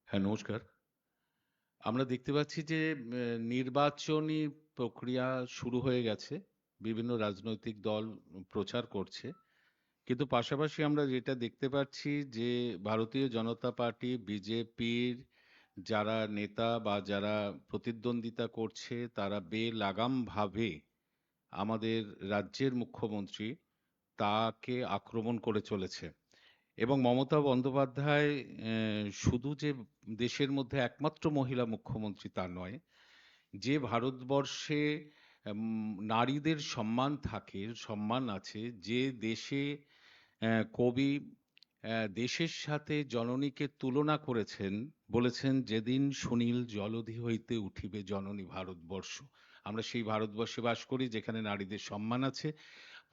হ্যাঁ, নমস্কার। আমরা দেখতে পাচ্ছি যে নির্বাচনী প্রক্রিয়া শুরু হয়ে গেছে। বিভিন্ন রাজনৈতিক দল প্রচার করছে। কিন্তু পাশাপাশি আমরা যেটা দেখতে পাচ্ছি যে ভারতীয় জনতা পার্টি, বিজেপির যারা নেতা বা যারা প্রতিদ্বন্দ্বিতা করছে তারা বেলাগামভাবে আমাদের রাজ্যের মুখ্যমন্ত্রী তাকে আক্রমণ করে চলেছে। এবং মমতা বন্দ্যোপাধ্যায় শুধু যে দেশের মধ্যে একমাত্র মহিলা মুখ্যমন্ত্রী তা নয়। যে ভারতবর্ষে নারীদের সম্মান থাকে, সম্মান আছে, যে দেশে কবি দেশের সাথে জননীকে তুলনা করেছেন, বলেছেন যেদিন সুনীল জলধি হইতে উঠিবে জননী ভারতবর্ষ। আমরা সেই ভারতবর্ষে বাস করি যেখানে নারীদের সম্মান আছে।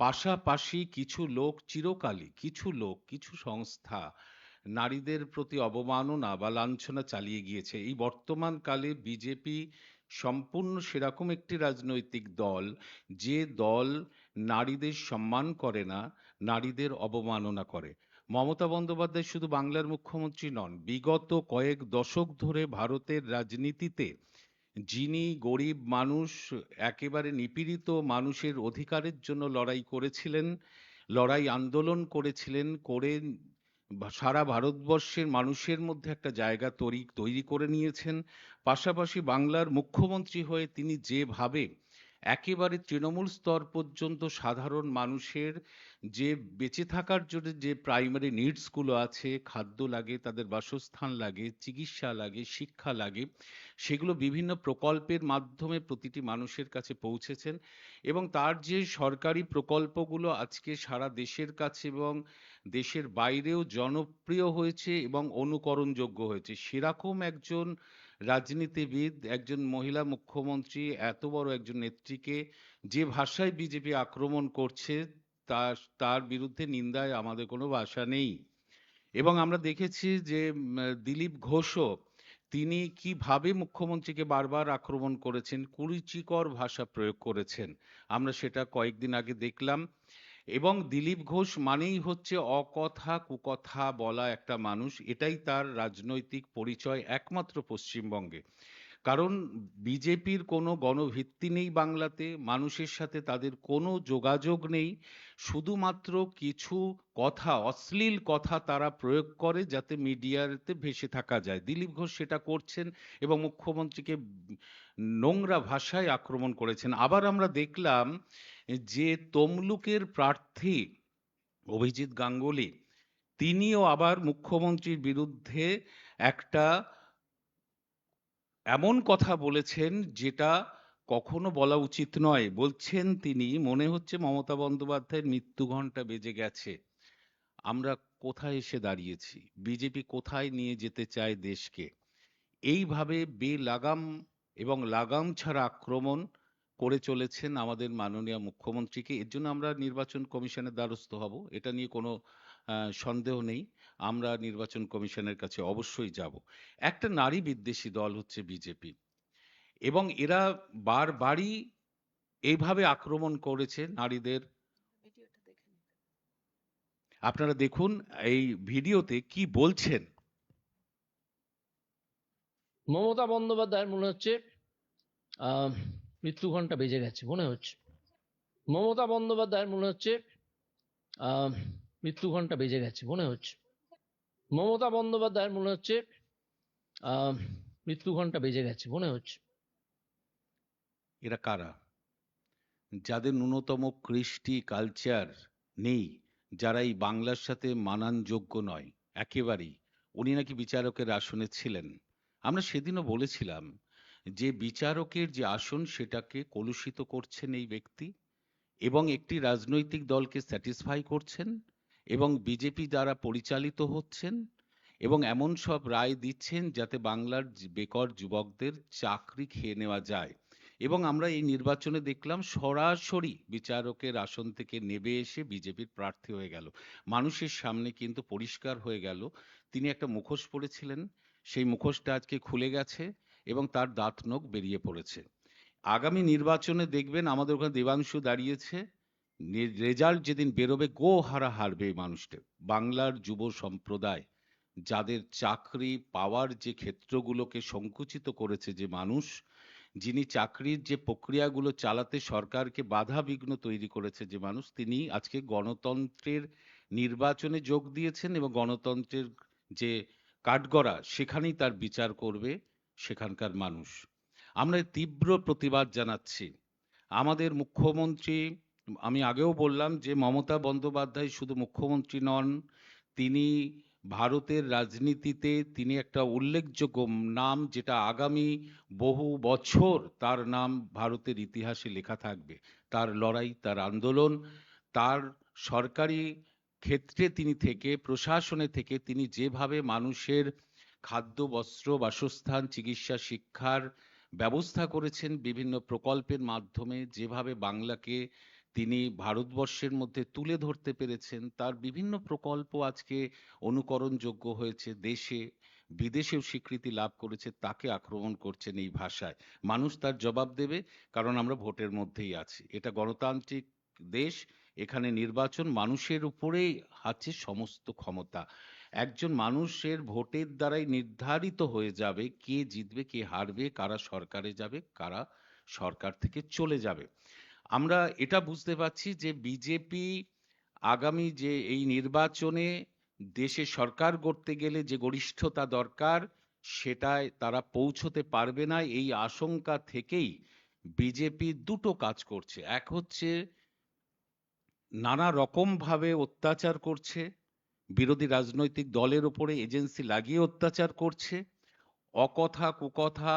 পাশাপাশি কিছু লোক চিরকালই, কিছু লোক, কিছু সংস্থা নারীদের প্রতি অবমাননা বা লাঞ্ছনা চালিয়ে গিয়েছে। এই বর্তমান কালে বিজেপি সম্পূর্ণ সেরকম একটি রাজনৈতিক দল, যে দল নারীদের সম্মান করে না, নারীদের অবমাননা করে। মমতা বন্দ্যোপাধ্যায় শুধু বাংলার মুখ্যমন্ত্রী নন, বিগত কয়েক দশক ধরে ভারতের রাজনীতিতে যিনি গরিব মানুষ, একেবারে নিপীড়িত মানুষের অধিকারের জন্য লড়াই করেছিলেন, লড়াই আন্দোলন করেছিলেন, করে সারা ভারতবর্ষের মানুষের মধ্যে একটা জায়গা তৈরি করে নিয়েছেন। পাশাপাশি বাংলার মুখ্যমন্ত্রী হয়ে তিনি যেভাবে একেবারে তৃণমূল স্তর পর্যন্ত সাধারণ মানুষের যে বেঁচে থাকার জন্য যে প্রাইমারি নিডস গুলো আছে, খাদ্য লাগে, তাদের বাসস্থান লাগে, চিকিৎসা লাগে, শিক্ষা লাগে, সেগুলো বিভিন্ন প্রকল্পের মাধ্যমে প্রতিটি মানুষের কাছে পৌঁছেছেন। এবং তার যে সরকারি প্রকল্পগুলো আজকে সারা দেশের কাছে এবং দেশের বাইরেও জনপ্রিয় হয়েছে এবং অনুকরণযোগ্য হয়েছে, সেরকম একজন রাজনীতিবিদ, একজন মহিলা মুখ্যমন্ত্রী, এত বড় একজন নেত্রীকে যে ভাষায় বিজেপি আক্রমণ করছে, তার তার বিরুদ্ধে নিন্দায় আমাদের কোনো ভাষা নেই। এবং আমরা দেখেছি যে দিলীপ ঘোষও তিনি কিভাবে মুখ্যমন্ত্রীকে বারবার আক্রমণ করেছেন, কুরুচিকর ভাষা প্রয়োগ করেছেন, আমরা সেটা কয়েকদিন আগে দেখলাম। এবং দিলীপ ঘোষ মানেই হচ্ছে অকথা কুকথা বলা একটা মানুষ, এটাই তার রাজনৈতিক পরিচয় একমাত্র পশ্চিমবঙ্গে। কারণ বিজেপির কোনো গণভিত্তি নেই বাংলাতে, মানুষের সাথে তাদের কোনো যোগাযোগ নেই। শুধুমাত্র কিছু কথা, অশ্লীল কথা তারা প্রয়োগ করে যাতে মিডিয়াতে ভেসে থাকা যায়। দিলীপ ঘোষ সেটা করছেন এবং মুখ্যমন্ত্রীকে নোংরা ভাষায় আক্রমণ করেছেন। আবার আমরা দেখলাম যে তমলুকের প্রার্থী অভিজিৎ গাঙ্গুলি, তিনিও আবার মুখ্যমন্ত্রীর বিরুদ্ধে একটা এমন কথা বলেছেন যেটা কখনো বলা উচিত নয়। বলছেন তিনি, মনে হচ্ছে মমতা বন্দ্যোপাধ্যায়ের মৃত্যু ঘণ্টা বেজে গেছে। আমরা কোথায় এসে দাঁড়িয়েছি? বিজেপি কোথায় নিয়ে যেতে চায় দেশকে? এইভাবে বেলাগাম এবং লাগাম ছাড়া আক্রমণ করে চলেছেন আমাদের মাননীয় মুখ্যমন্ত্রীকে। এর জন্য আমরা নির্বাচন কমিশনের দ্বারস্থ হব, এটা নিয়ে কোনো সন্দেহ নেই। আমরা নির্বাচন কমিশনের কাছে অবশ্যই যাব। একটা নারী বিদ্বেষী দল হচ্ছে বিজেপি, এবং এরা বারবারই এইভাবে আক্রমণ করেছে নারীদের। আপনারা দেখুন এই ভিডিওতে কি বলছেন। মমতা বন্দ্যোপাধ্যায়ের মনে হচ্ছে আহ, মৃত্যু ঘণ্টা বেজে গেছে মনে হচ্ছে। মমতা বন্দ্যোপাধ্যায়ের মনে হচ্ছে আহ, মৃত্যু ঘণ্টা বেজে গেছে মনে হচ্ছে। মমতা বন্দ্যোপাধ্যায়ের মনে হচ্ছে আহ, মৃত্যু ঘণ্টা বেজে গেছে মনে হচ্ছে। এরা কারা? যাদের ন্যূনতম কৃষ্টি কালচার নেই, যারা এই বাংলার সাথে মানানযোগ্য নয় একেবারেই। উনি নাকি বিচারকের আসনে ছিলেন। আমরা সেদিনও বলেছিলাম যে বিচারকের যে আসন সেটাকে কলুষিত করছেন এই ব্যক্তি, এবং একটি রাজনৈতিক দলকে স্যাটিসফাই করছেন, এবং বিজেপি দ্বারা পরিচালিত হচ্ছেন, এবং এমন সব রায় দিচ্ছেন যাতে বাংলার বেকার যুবকদের চাকরি খেয়ে নেওয়া যায়। এবং আমরা এই নির্বাচনে দেখলাম সরাসরি বিচারকের আসন থেকে নেবে এসে বিজেপির প্রার্থী হয়ে গেল। মানুষের সামনে কিন্তু পরিষ্কার হয়ে গেল তিনি একটা মুখোশ পরেছিলেন, সেই মুখোশটা আজকে খুলে গেছে এবং তার দাঁত নখ বেরিয়ে পড়েছে। আগামী নির্বাচনে দেখবেন আমাদের ওখানে দেবাংশু দাঁড়িয়েছে, রেজাল্ট যেদিন বেরোবে গো হারা হারবে এই মানুষটা। বাংলার যুব সম্প্রদায় যাদের চাকরি পাওয়ার যে ক্ষেত্রগুলোকে সংকুচিত করেছে যে মানুষ, যিনি চাকরির যে প্রক্রিয়াগুলো চালাতে সরকারকে বাধা বিঘ্ন তৈরি করেছে যে মানুষ, তিনি আজকে গণতন্ত্রের নির্বাচনে যোগ দিয়েছেন এবং গণতন্ত্রের যে কাঠগড়া সেখানেই তার বিচার করবে সেখানকার মানুষ। আমরা তীব্র প্রতিবাদ জানাচ্ছি। আমাদের মুখ্যমন্ত্রী, আমি আগেও বললাম যে মমতা বন্দ্যোপাধ্যায় শুধু মুখ্যমন্ত্রী নন, তিনি ভারতের রাজনীতিতে তিনি একটা উল্লেখযোগ্য নাম, যেটা আগামী বহু বছর তার নাম ভারতের ইতিহাসে লেখা থাকবে। তার লড়াই, তার আন্দোলন, তার সরকারি ক্ষেত্রে তিনি থেকে, প্রশাসনে থেকে তিনি যেভাবে মানুষের খাদ্য, বস্ত্র, বাসস্থান, চিকিৎসা, শিক্ষার ব্যবস্থা করেছেন বিভিন্ন প্রকল্পের মাধ্যমে, যেভাবে বাংলাকে তিনি ভারতবর্ষের মধ্যে তুলে ধরতে পেরেছেন, তার বিভিন্ন প্রকল্প আজকে অনুকরণযোগ্য হয়েছে, দেশে বিদেশেও স্বীকৃতি লাভ করেছে। তাকে আক্রমণ করছেন এই ভাষায়। মানুষ তার জবাব দেবে, কারণ আমরা ভোটের মধ্যেই আছি। এটা গণতান্ত্রিক দেশ, এখানে নির্বাচন, মানুষের উপরেই আছে সমস্ত ক্ষমতা। একজন মানুষের ভোটের দ্বারাই নির্ধারিত হয়ে যাবে কে জিতবে, কে হারবে, কারা সরকারে যাবে, কারা সরকার থেকে চলে যাবে। আমরা এটা বুঝতে পারছি যে বিজেপি আগামী যে এই নির্বাচনে দেশে সরকার গড়তে গেলে যে গরিষ্ঠতা দরকার, সেটায় তারা পৌঁছতে পারবে না। এই আশঙ্কা থেকেই বিজেপি দুটো কাজ করছে। এক হচ্ছে নানা রকম ভাবে অত্যাচার করছে, বিরোধী রাজনৈতিক দলের উপরে এজেন্সি লাগিয়ে অত্যাচার করছে, অকথা কুকথা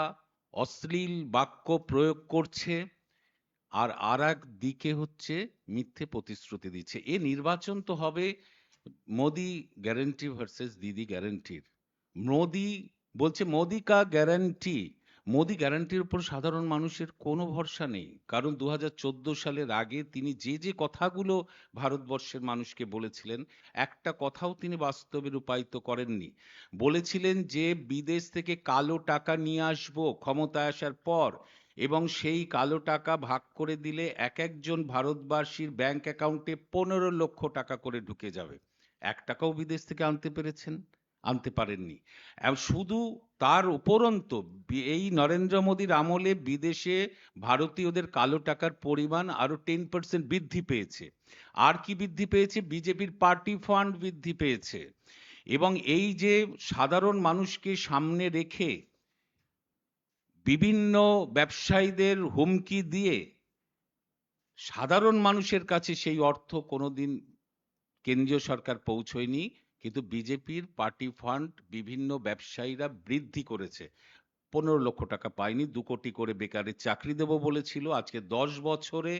অশ্লীল বাক্য প্রয়োগ করছে, আর আরেক দিকে হচ্ছে মিথ্যে প্রতিশ্রুতি দিচ্ছে। এ নির্বাচন তো হবে মোদি গ্যারান্টি ভার্সেস দিদি গ্যারান্টির। মোদি বলছে মোদি কা গ্যারান্টি, মোদি গ্যারান্টির উপর সাধারণ মানুষের কোনো ভরসা নেই। কারণ 2014 সালের আগে তিনি যে যে কথাগুলো ভারতবর্ষের মানুষকে বলেছিলেন, একটা কথাও তিনি বাস্তবে রূপায়িত করেননি। বলেছিলেন যে বিদেশ থেকে কালো টাকা নিয়ে আসবো ক্ষমতায় আসার পর, এবং সেই কালো টাকা ভাগ করে দিলে এক একজন ভারতবাসীর ব্যাংক অ্যাকাউন্টে 15 লক্ষ টাকা করে ঢুকে যাবে। 1 টাকাও বিদেশ থেকে আনতে পেরেছেন? আনতে পারেননি। শুধু তার উপরন্তু এই নরেন্দ্র মোদীর আমলে বিদেশে ভারতীয়দের কালো টাকার পরিমাণ আরো 10% বৃদ্ধি পেয়েছে। আর কি বৃদ্ধি পেয়েছে? বিজেপির পার্টি ফান্ড বৃদ্ধি পেয়েছে। এবং এই যে সাধারণ মানুষকে সামনে রেখে বিভিন্ন ব্যবসায়ীদের হুমকি দিয়ে সাধারণ মানুষের কাছে সেই অর্থ কোনোদিন কেন্দ্রীয় সরকার পৌঁছয়নি, কিন্তু বিজেপির পার্টি ফান্ড বিভিন্ন ব্যবসায়ীরা বৃদ্ধি করেছে। 15 লক্ষ টাকা পায়নি, 2 কোটি করে বেকারের চাকরি দেব বলেছিল। আজকে 10 বছরে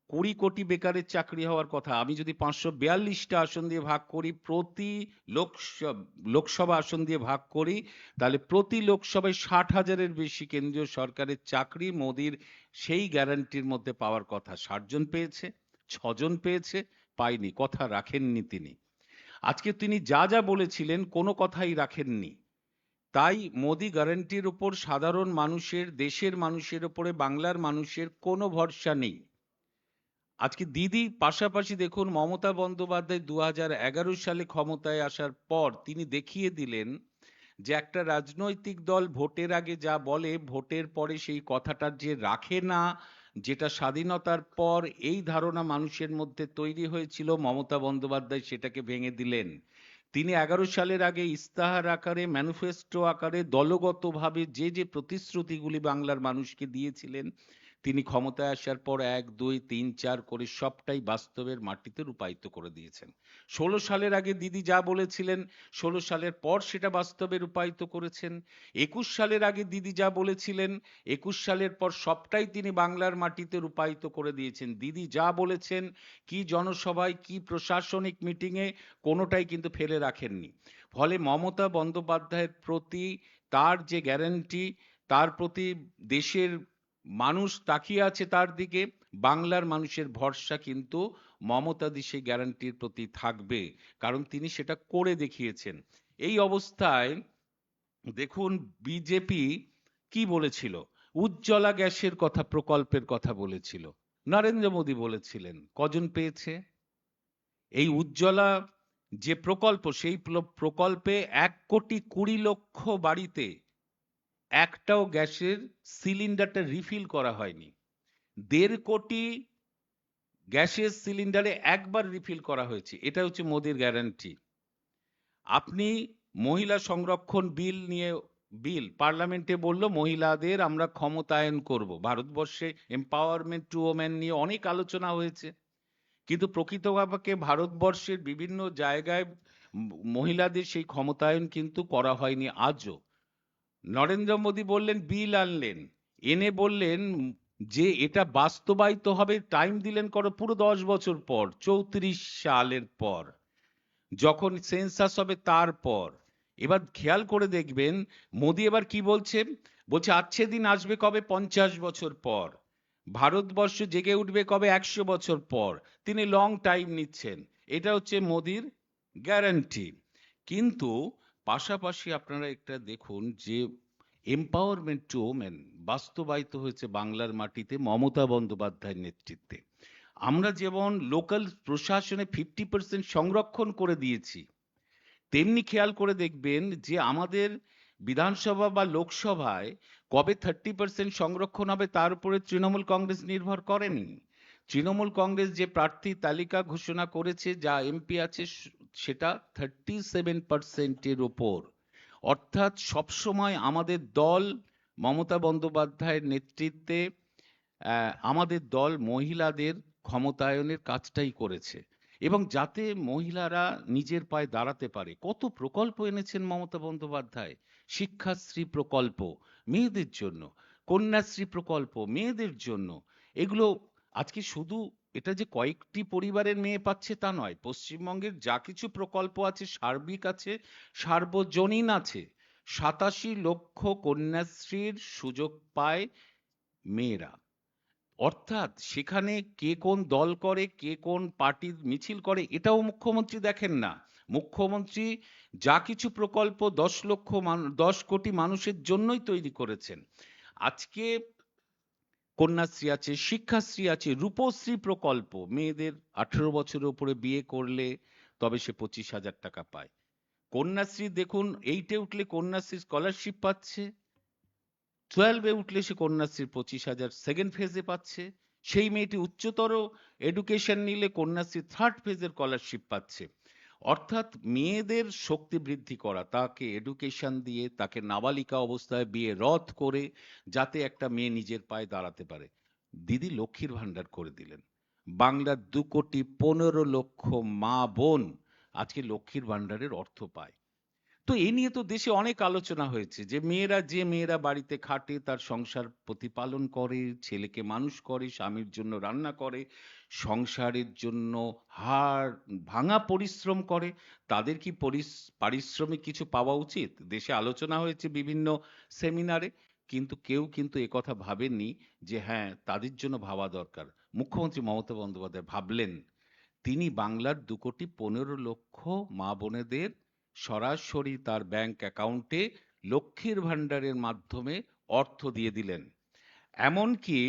20 কোটি বেকারের চাকরি হওয়ার কথা। আমি যদি 542টা আসন দিয়ে ভাগ করি, প্রতি লোকসভা আসন দিয়ে ভাগ করি, তাহলে প্রতি লোকসভায় 60,000-এর বেশি কেন্দ্রীয় সরকারের চাকরি মোদির সেই গ্যারান্টির মধ্যে পাওয়ার কথা। 60 জন পেয়েছে, 6 জন পেয়েছে, পায়নি, কথা রাখেননি তিনি। আজকে তিনি যা যা বলেছিলেন কোনো কথাই রাখেননি। তাই মোদি গ্যারান্টির উপর সাধারণ মানুষের, দেশের মানুষের উপরে, বাংলার মানুষের কোনো ভরসা নেই। আজকে দিদি পাশাপাশি দেখুন, মমতা বন্দ্যোপাধ্যায় 2011 সালে ক্ষমতায় আসার পর তিনি দেখিয়ে দিলেন যে একটা রাজনৈতিক দল ভোটের আগে যা বলে, ভোটের পরে সেই কথাটা যে রাখে না, যেটা স্বাধীনতার পর এই ধারণা মানুষের মধ্যে তৈরি হয়েছিল, মমতা বন্দ্যোপাধ্যায় সেটাকে ভেঙে দিলেন। তিনি 11 সালের আগে ইস্তাহার আকারে, ম্যানিফেস্টো আকারে দলগতভাবে যে যে প্রতিশ্রুতিগুলি বাংলার মানুষকে দিয়েছিলেন, তিনি ক্ষমতায় আসার পর 1, 2, 3, 4 করে সবটাই বাস্তবের মাটিতে রূপায়িত করে দিয়েছেন। 16 সালের আগে দিদি যা বলেছিলেন, 16 সালের পর সেটা বাস্তবে রূপায়িত করেছেন। 21 সালের আগে দিদি যা বলেছিলেন, 21 সালের পর সবটাই তিনি বাংলার মাটিতে রূপায়িত করে দিয়েছেন। দিদি যা বলেছেন, কি জনসভায়, কি প্রশাসনিক মিটিংয়ে, কোনোটাই কিন্তু ফেলে রাখেননি। ফলে মমতা বন্দ্যোপাধ্যায়ের প্রতি তার যে গ্যারান্টি, তার প্রতি দেশের মানুষ তাকিয়ে আছে তার দিকে, বাংলার মানুষের ভরসা কিন্তু মমতাদি সেই গ্যারান্টির প্রতি থাকবে, কারণ তিনি সেটা করে দেখিয়েছেন। এই অবস্থায় দেখুন বিজেপি কি বলেছিল, উজ্জ্বলা গ্যাসের কথা, প্রকল্পের কথা বলেছিল, নরেন্দ্র মোদী বলেছিলেন, কজন পেয়েছে? এই উজ্জ্বলা যে প্রকল্প সেই প্রকল্পে 1,20,00,000 বাড়িতে একটাও গ্যাসের সিলিন্ডারটা রিফিল করা হয়নি। 1.5 কোটি গ্যাসের সিলিন্ডারে একবার রিফিল করা হয়েছে। এটা হচ্ছে মোদির গ্যারান্টি। আপনি মহিলা সংরক্ষণ বিল পার্লামেন্টে বলল মহিলাদের আমরা ক্ষমতায়ন করব। ভারতবর্ষে এম্পাওয়ারমেন্ট টু ওমেন নিয়ে অনেক আলোচনা হয়েছে, কিন্তু প্রকৃতভাবে ভারতবর্ষের বিভিন্ন জায়গায় মহিলাদের সেই ক্ষমতায়ন কিন্তু করা হয়নি আজও। নরেন্দ্র মোদী বললেন বিল আনলেন, এনে বললেন যে এটা বাস্তবায়িত হবে, টাইম দিলেন করো পুরো 10 বছর পর, 34 সালের পর, যখন সেন্সাস হবে তারপর। এবার খেয়াল করে দেখবেন মোদী এবার কি বলছে, বলছে আচ্ছে দিন আসবে কবে, 50 বছর পর। ভারতবর্ষ জেগে উঠবে কবে, 100 বছর পর। তিনি লং টাইম নিচ্ছেন, এটা হচ্ছে মোদির গ্যারান্টি। কিন্তু পাশাপাশি আপনারা একটা দেখুন যে এম্পাওয়ারমেন্ট টু ওমেন বাস্তবায়িত হয়েছে বাংলার মাটিতে মমতা বন্দ্যোপাধ্যায়ের নেতৃত্বে। আমরা যেমন লোকাল প্রশাসনে 50% সংরক্ষণ করে দিয়েছি, তেমনি খেয়াল করে দেখবেন যে আমাদের বিধানসভা বা লোকসভায় কবে 30% সংরক্ষণ হবে তার উপরে তৃণমূল কংগ্রেস নির্ভর করেনি। তৃণমূল কংগ্রেস যে প্রার্থী তালিকা ঘোষণা করেছে, যা এমপি আছে সেটা 37%-এর উপর। অর্থাৎ সবসময় আমাদের দল মমতা বন্দ্যোপাধ্যায়ের নেতৃত্বে আমাদের দল মহিলাদের ক্ষমতায়নের কাজটাই করেছে, এবং যাতে মহিলারা নিজের পায়ে দাঁড়াতে পারে। কত প্রকল্প এনেছেন মমতা বন্দ্যোপাধ্যায়। শিক্ষাশ্রী প্রকল্প মেয়েদের জন্য, কন্যাশ্রী প্রকল্প মেয়েদের জন্য। এগুলো আজকে শুধু এটা যে কয়েকটি পরিবারের মেয়ে পাচ্ছে তা নয়, পশ্চিমবঙ্গের যা কিছু প্রকল্প আছে সার্বিক আছে, সার্বজনীন আছে। 87 লক্ষ কন্যাশ্রীর সুযোগ পায় মেয়েরা। অর্থাৎ সেখানে কে কোন দল করে, কে কোন পার্টির মিছিল করে, এটাও মুখ্যমন্ত্রী দেখেন না। মুখ্যমন্ত্রী যা কিছু প্রকল্প 10 কোটি মানুষের জন্যই তৈরি করেছেন। আজকে কন্যাশ্রী আছে, শিক্ষাশ্রী আছে, রূপশ্রী প্রকল্প, মেয়েদের 18 বছরের উপরে বিয়ে করলে তবে সে 25,000 টাকা পায়। কন্যাশ্রী দেখুন, 8-এ উঠলে কন্যাশ্রী স্কলারশিপ পাচ্ছে, 12-এ উঠলে সে কন্যাশ্রীর 25,000 সেকেন্ড ফেজে পাচ্ছে। সেই মেয়েটি উচ্চতর এডুকেশন নিলে কন্যাশ্রী থার্ড ফেজের স্কলারশিপ পাচ্ছে। অর্থাৎ মেয়েদের শক্তি বৃদ্ধি করা, তাকে এডুকেশন দিয়ে, তাকে নাবালিকা অবস্থায় বিয়ে রদ করে যাতে একটা মেয়ে নিজের পায়ে দাঁড়াতে পারে। দিদি লক্ষ্মীর ভান্ডার করে দিলেন। বাংলার 2,15,00,000 মা বোন আজকে লক্ষ্মীর ভান্ডারের অর্থ পায়। তো এই নিয়ে তো দেশে অনেক আলোচনা হয়েছে যে মেয়েরা বাড়িতে খাটে, তার সংসার প্রতিপালন করে, ছেলেকে মানুষ করে, স্বামীর জন্য রান্না করে, সংসারের জন্য হাড় ভাঙা পরিশ্রম করে, তাদের কি পারিশ্রমিক কিছু পাওয়া উচিত? দেশে আলোচনা হয়েছে বিভিন্ন সেমিনারে, কিন্তু কেউ কিন্তু একথা ভাবেননি যে হ্যাঁ তাদের জন্য ভাবা দরকার। মুখ্যমন্ত্রী মমতা বন্দ্যোপাধ্যায় ভাবলেন। তিনি বাংলার 2,15,00,000 মা বোনেদের সরাসরি তার ব্যাংক অ্যাকাউন্টে লক্ষ্মীর ভান্ডারের মাধ্যমে অর্থ দিয়ে দিলেন। এমনকি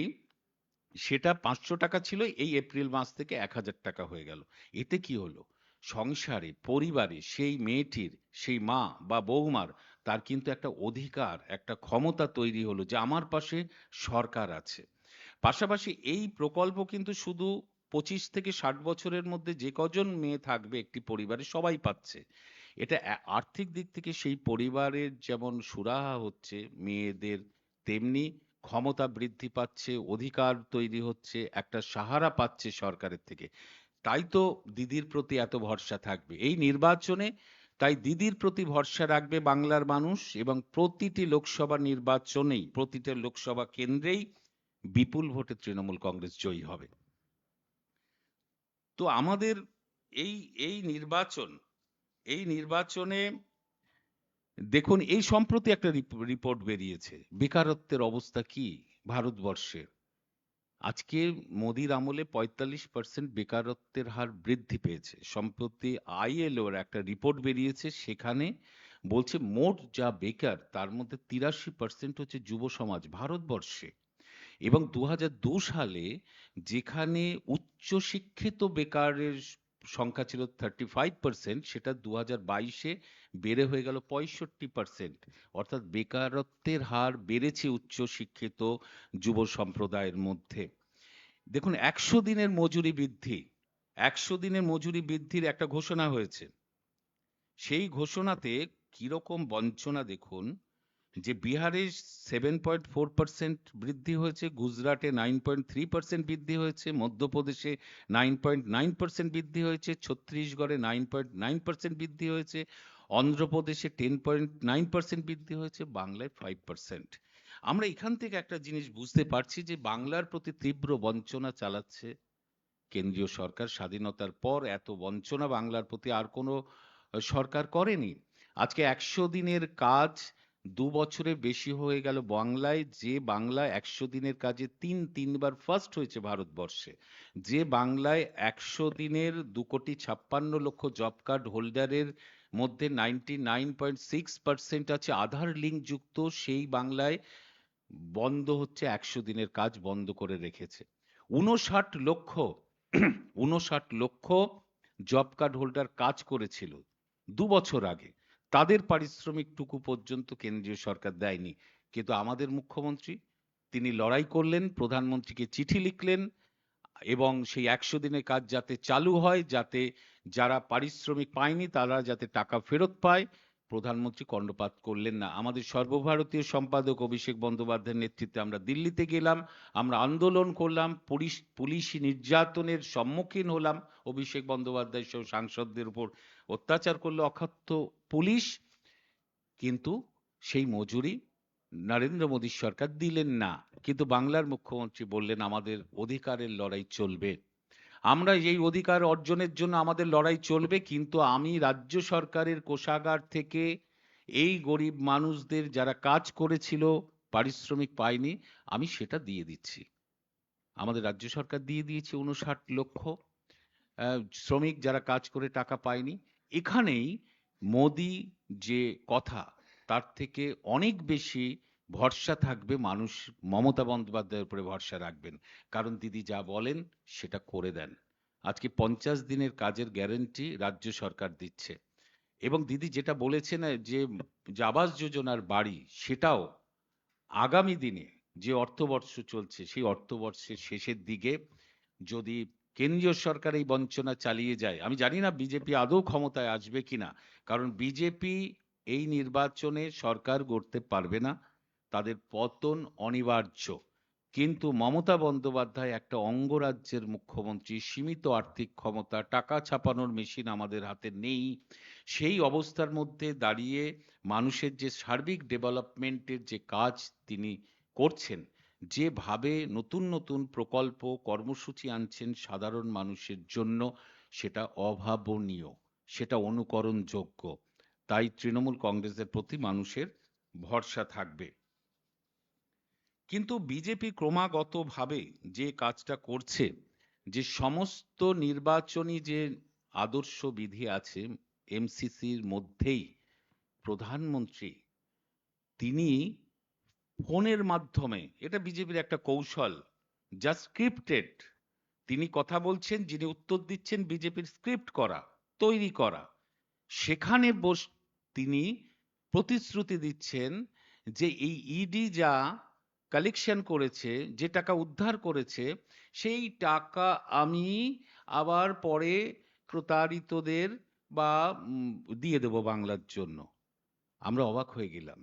সেটা 500 টাকা ছিল, এই এপ্রিল মাস থেকে 1,000 টাকা হয়ে গেল। এতে কি হলো, সংসারে পরিবারে সেই মেয়েটির, সেই মা বা বৌমার, তার কিন্তু একটা অধিকার, একটা ক্ষমতা তৈরি হলো যে আমার পাশে সরকার আছে। পাশাপাশি এই প্রকল্প কিন্তু শুধু 25 থেকে 60 বছরের মধ্যে যে কজন মেয়ে থাকবে একটি পরিবারে সবাই পাচ্ছে। এটা আর্থিক দিক থেকে সেই পরিবারের যেমন সুরাহা হচ্ছে মেয়েদের, তেমনি ক্ষমতা বৃদ্ধি পাচ্ছে, অধিকার তৈরি হচ্ছে, একটা সাহারা পাচ্ছে সরকারের থেকে। তাই তো দিদির প্রতি এত ভরসা থাকবে এই নির্বাচনে। তাই দিদির প্রতি ভরসা রাখবে বাংলার মানুষ, এবং প্রতিটি লোকসভা নির্বাচনেই, প্রতিটা লোকসভা কেন্দ্রেই বিপুল ভোটে তৃণমূল কংগ্রেস জয়ী হবে। তো আমাদের এই এই নির্বাচন, এই নির্বাচনে দেখুন এই সম্প্রতি একটা রিপোর্ট বেরিয়েছে, বেকারত্বের অবস্থা কি ভারতবর্ষে। আজকে মোদির আমলে 45% বেকারত্বের হার বৃদ্ধি পেয়েছে। সম্প্রতি আইএলওর একটা রিপোর্ট বেরিয়েছে, সেখানে বলছে মোট যা বেকার তার মধ্যে 83% হচ্ছে যুব সমাজ ভারতবর্ষে। এবং 2002 সালে যেখানে উচ্চশিক্ষিত বেকারের সংখ্যা ছিল 35%, সেটা 2022-এ বেড়ে হয়ে গেল 65%। অর্থাৎ বেকারত্বের হার বেড়েছে উচ্চ শিক্ষিত যুব সম্প্রদায়ের মধ্যে। দেখুন, 100 দিনের মজুরি বৃদ্ধি, 100 দিনের মজুরি বৃদ্ধির একটা ঘোষণা হয়েছে। সেই ঘোষণাতে কিরকম বঞ্চনা দেখুন, যে বিহারে 7.4% বৃদ্ধি হয়েছে, গুজরাটে 9.3% বৃদ্ধি হয়েছে, মধ্যপ্রদেশে 9.9% বৃদ্ধি হয়েছে, ছত্তিশগড়ে 9.9% বৃদ্ধি হয়েছে, অন্ধ্রপ্রদেশে 10.9% বৃদ্ধি হয়েছে, বাংলায় 5%। আমরা এখান থেকে একটা জিনিস বুঝতে পারছি যে বাংলার প্রতি তীব্র বঞ্চনা চালাচ্ছে কেন্দ্রীয় সরকার। স্বাধীনতার পর এত বঞ্চনা বাংলার প্রতি আর কোনো সরকার করেনি। আজকে 100 দিনের কাজ 2 বছরে বেশি হয়ে গেল বাংলায়। যে বাংলা 100 দিনের কাজে তিনবার ফার্স্ট হয়েছে ভারতবর্ষে, যে বাংলায় 100 দিনের 2,56,00,000 জব কার্ড হোল্ডারের মধ্যে 99.6% আছে আধার লিঙ্ক যুক্ত, সেই বাংলায় বন্ধ হচ্ছে, 100 দিনের কাজ বন্ধ করে রেখেছে। 59 লক্ষ 59 লক্ষ জব কার্ড হোল্ডার কাজ করেছিল 2 বছর আগে, তাদের পারিশ্রমিকটুকু পর্যন্ত কেন্দ্রীয় সরকার দেয়নি। কিন্তু আমাদের মুখ্যমন্ত্রী, তিনি লড়াই করলেন, প্রধানমন্ত্রীকে চিঠি লিখলেন, এবং সেই 100 দিনের কাজ যাতে চালু হয়, যাতে যারা পারিশ্রমিক পায়নি তারা যাতে টাকা ফেরত পায়, প্রধানমন্ত্রী কর্ণপাত করলেন না। আমাদের সর্বভারতীয় সম্পাদক অভিষেক বন্দ্যোপাধ্যায়ের নেতৃত্বে আমরা দিল্লিতে গেলাম, আমরা আন্দোলন করলাম, পুলিশি নির্যাতনের সম্মুখীন হলাম, অভিষেক বন্দ্যোপাধ্যায় সহ সাংসদদের উপর অত্যাচার করলো অকথ্য পুলিশ, কিন্তু সেই মজুরি নরেন্দ্র মোদী সরকার দিলেন না। কিন্তু বাংলার মুখ্যমন্ত্রী বললেন আমাদের অধিকারের লড়াই চলবে, আমরা এই অধিকার অর্জনের জন্য আমাদের লড়াই চলবে, কিন্তু আমি রাজ্য সরকারের কোষাগার থেকে এই গরিব মানুষদের যারা কাজ করেছিল পারিশ্রমিক পায়নি, আমি সেটা দিয়ে দিচ্ছি। আমাদের রাজ্য সরকার দিয়ে দিয়েছে 59 লক্ষ শ্রমিক যারা কাজ করে টাকা পায়নি। এখানেই মোদি যে কথা, তার থেকে অনেক বেশি ভরসা থাকবে মানুষ, মমতা বন্দ্যোপাধ্যায়ের উপরে ভরসা রাখবেন, কারণ দিদি যা বলেন সেটা করে দেন। আজকে 50 দিনের কাজের গ্যারেন্টি রাজ্য সরকার দিচ্ছে, এবং দিদি যেটা বলেছেন যে যে আবাস যোজনার বাড়ি, সেটাও আগামী দিনে যে অর্থবর্ষ চলছে সেই অর্থবর্ষের শেষের দিকে যদি কেন্দ্রীয় সরকার এই বঞ্চনা চালিয়ে যায়, আমি জানি না বিজেপি আদৌ ক্ষমতায় আসবে কিনা, কারণ বিজেপি এই নির্বাচনে সরকার গড়তে পারবে না, তাদের পতন অনিবার্য। কিন্তু মমতা বন্দ্যোপাধ্যায় একটা অঙ্গরাজ্যের মুখ্যমন্ত্রী, সীমিত আর্থিক ক্ষমতা, টাকা ছাপানোর মেশিন আমাদের হাতে নেই। সেই অবস্থার মধ্যে দাঁড়িয়ে মানুষের যে সার্বিক ডেভেলপমেন্টের যে কাজ তিনি করছেন, যেভাবে নতুন নতুন প্রকল্প কর্মসূচি আনছেন সাধারণ মানুষের জন্য, সেটা অভাবনীয়, সেটা অনুকরণযোগ্য। তাই তৃণমূল কংগ্রেসের প্রতি মানুষের ভরসা থাকবে। কিন্তু বিজেপি ক্রমাগতভাবে যে কাজটা করছে, যে সমস্ত নির্বাচনী যে আদর্শ বিধি আছে এমসিসির মধ্যেই, প্রধানমন্ত্রী তিনি ফোনের মাধ্যমে, এটা বিজেপির একটা কৌশল, যা স্ক্রিপ্টেড, তিনি কথা বলছেন, যিনি উত্তর দিচ্ছেন বিজেপির স্ক্রিপ্ট করা, তৈরি করা, সেখানে তিনি প্রতিশ্রুতি দিচ্ছেন যে এই ইডি যা কালেকশন করেছে, যে টাকা উদ্ধার করেছে, সেই টাকা আমি আবার পরে প্রতারিতদের বা দিয়ে দেব বাংলার জন্য। আমরা অবাক হয়ে গেলাম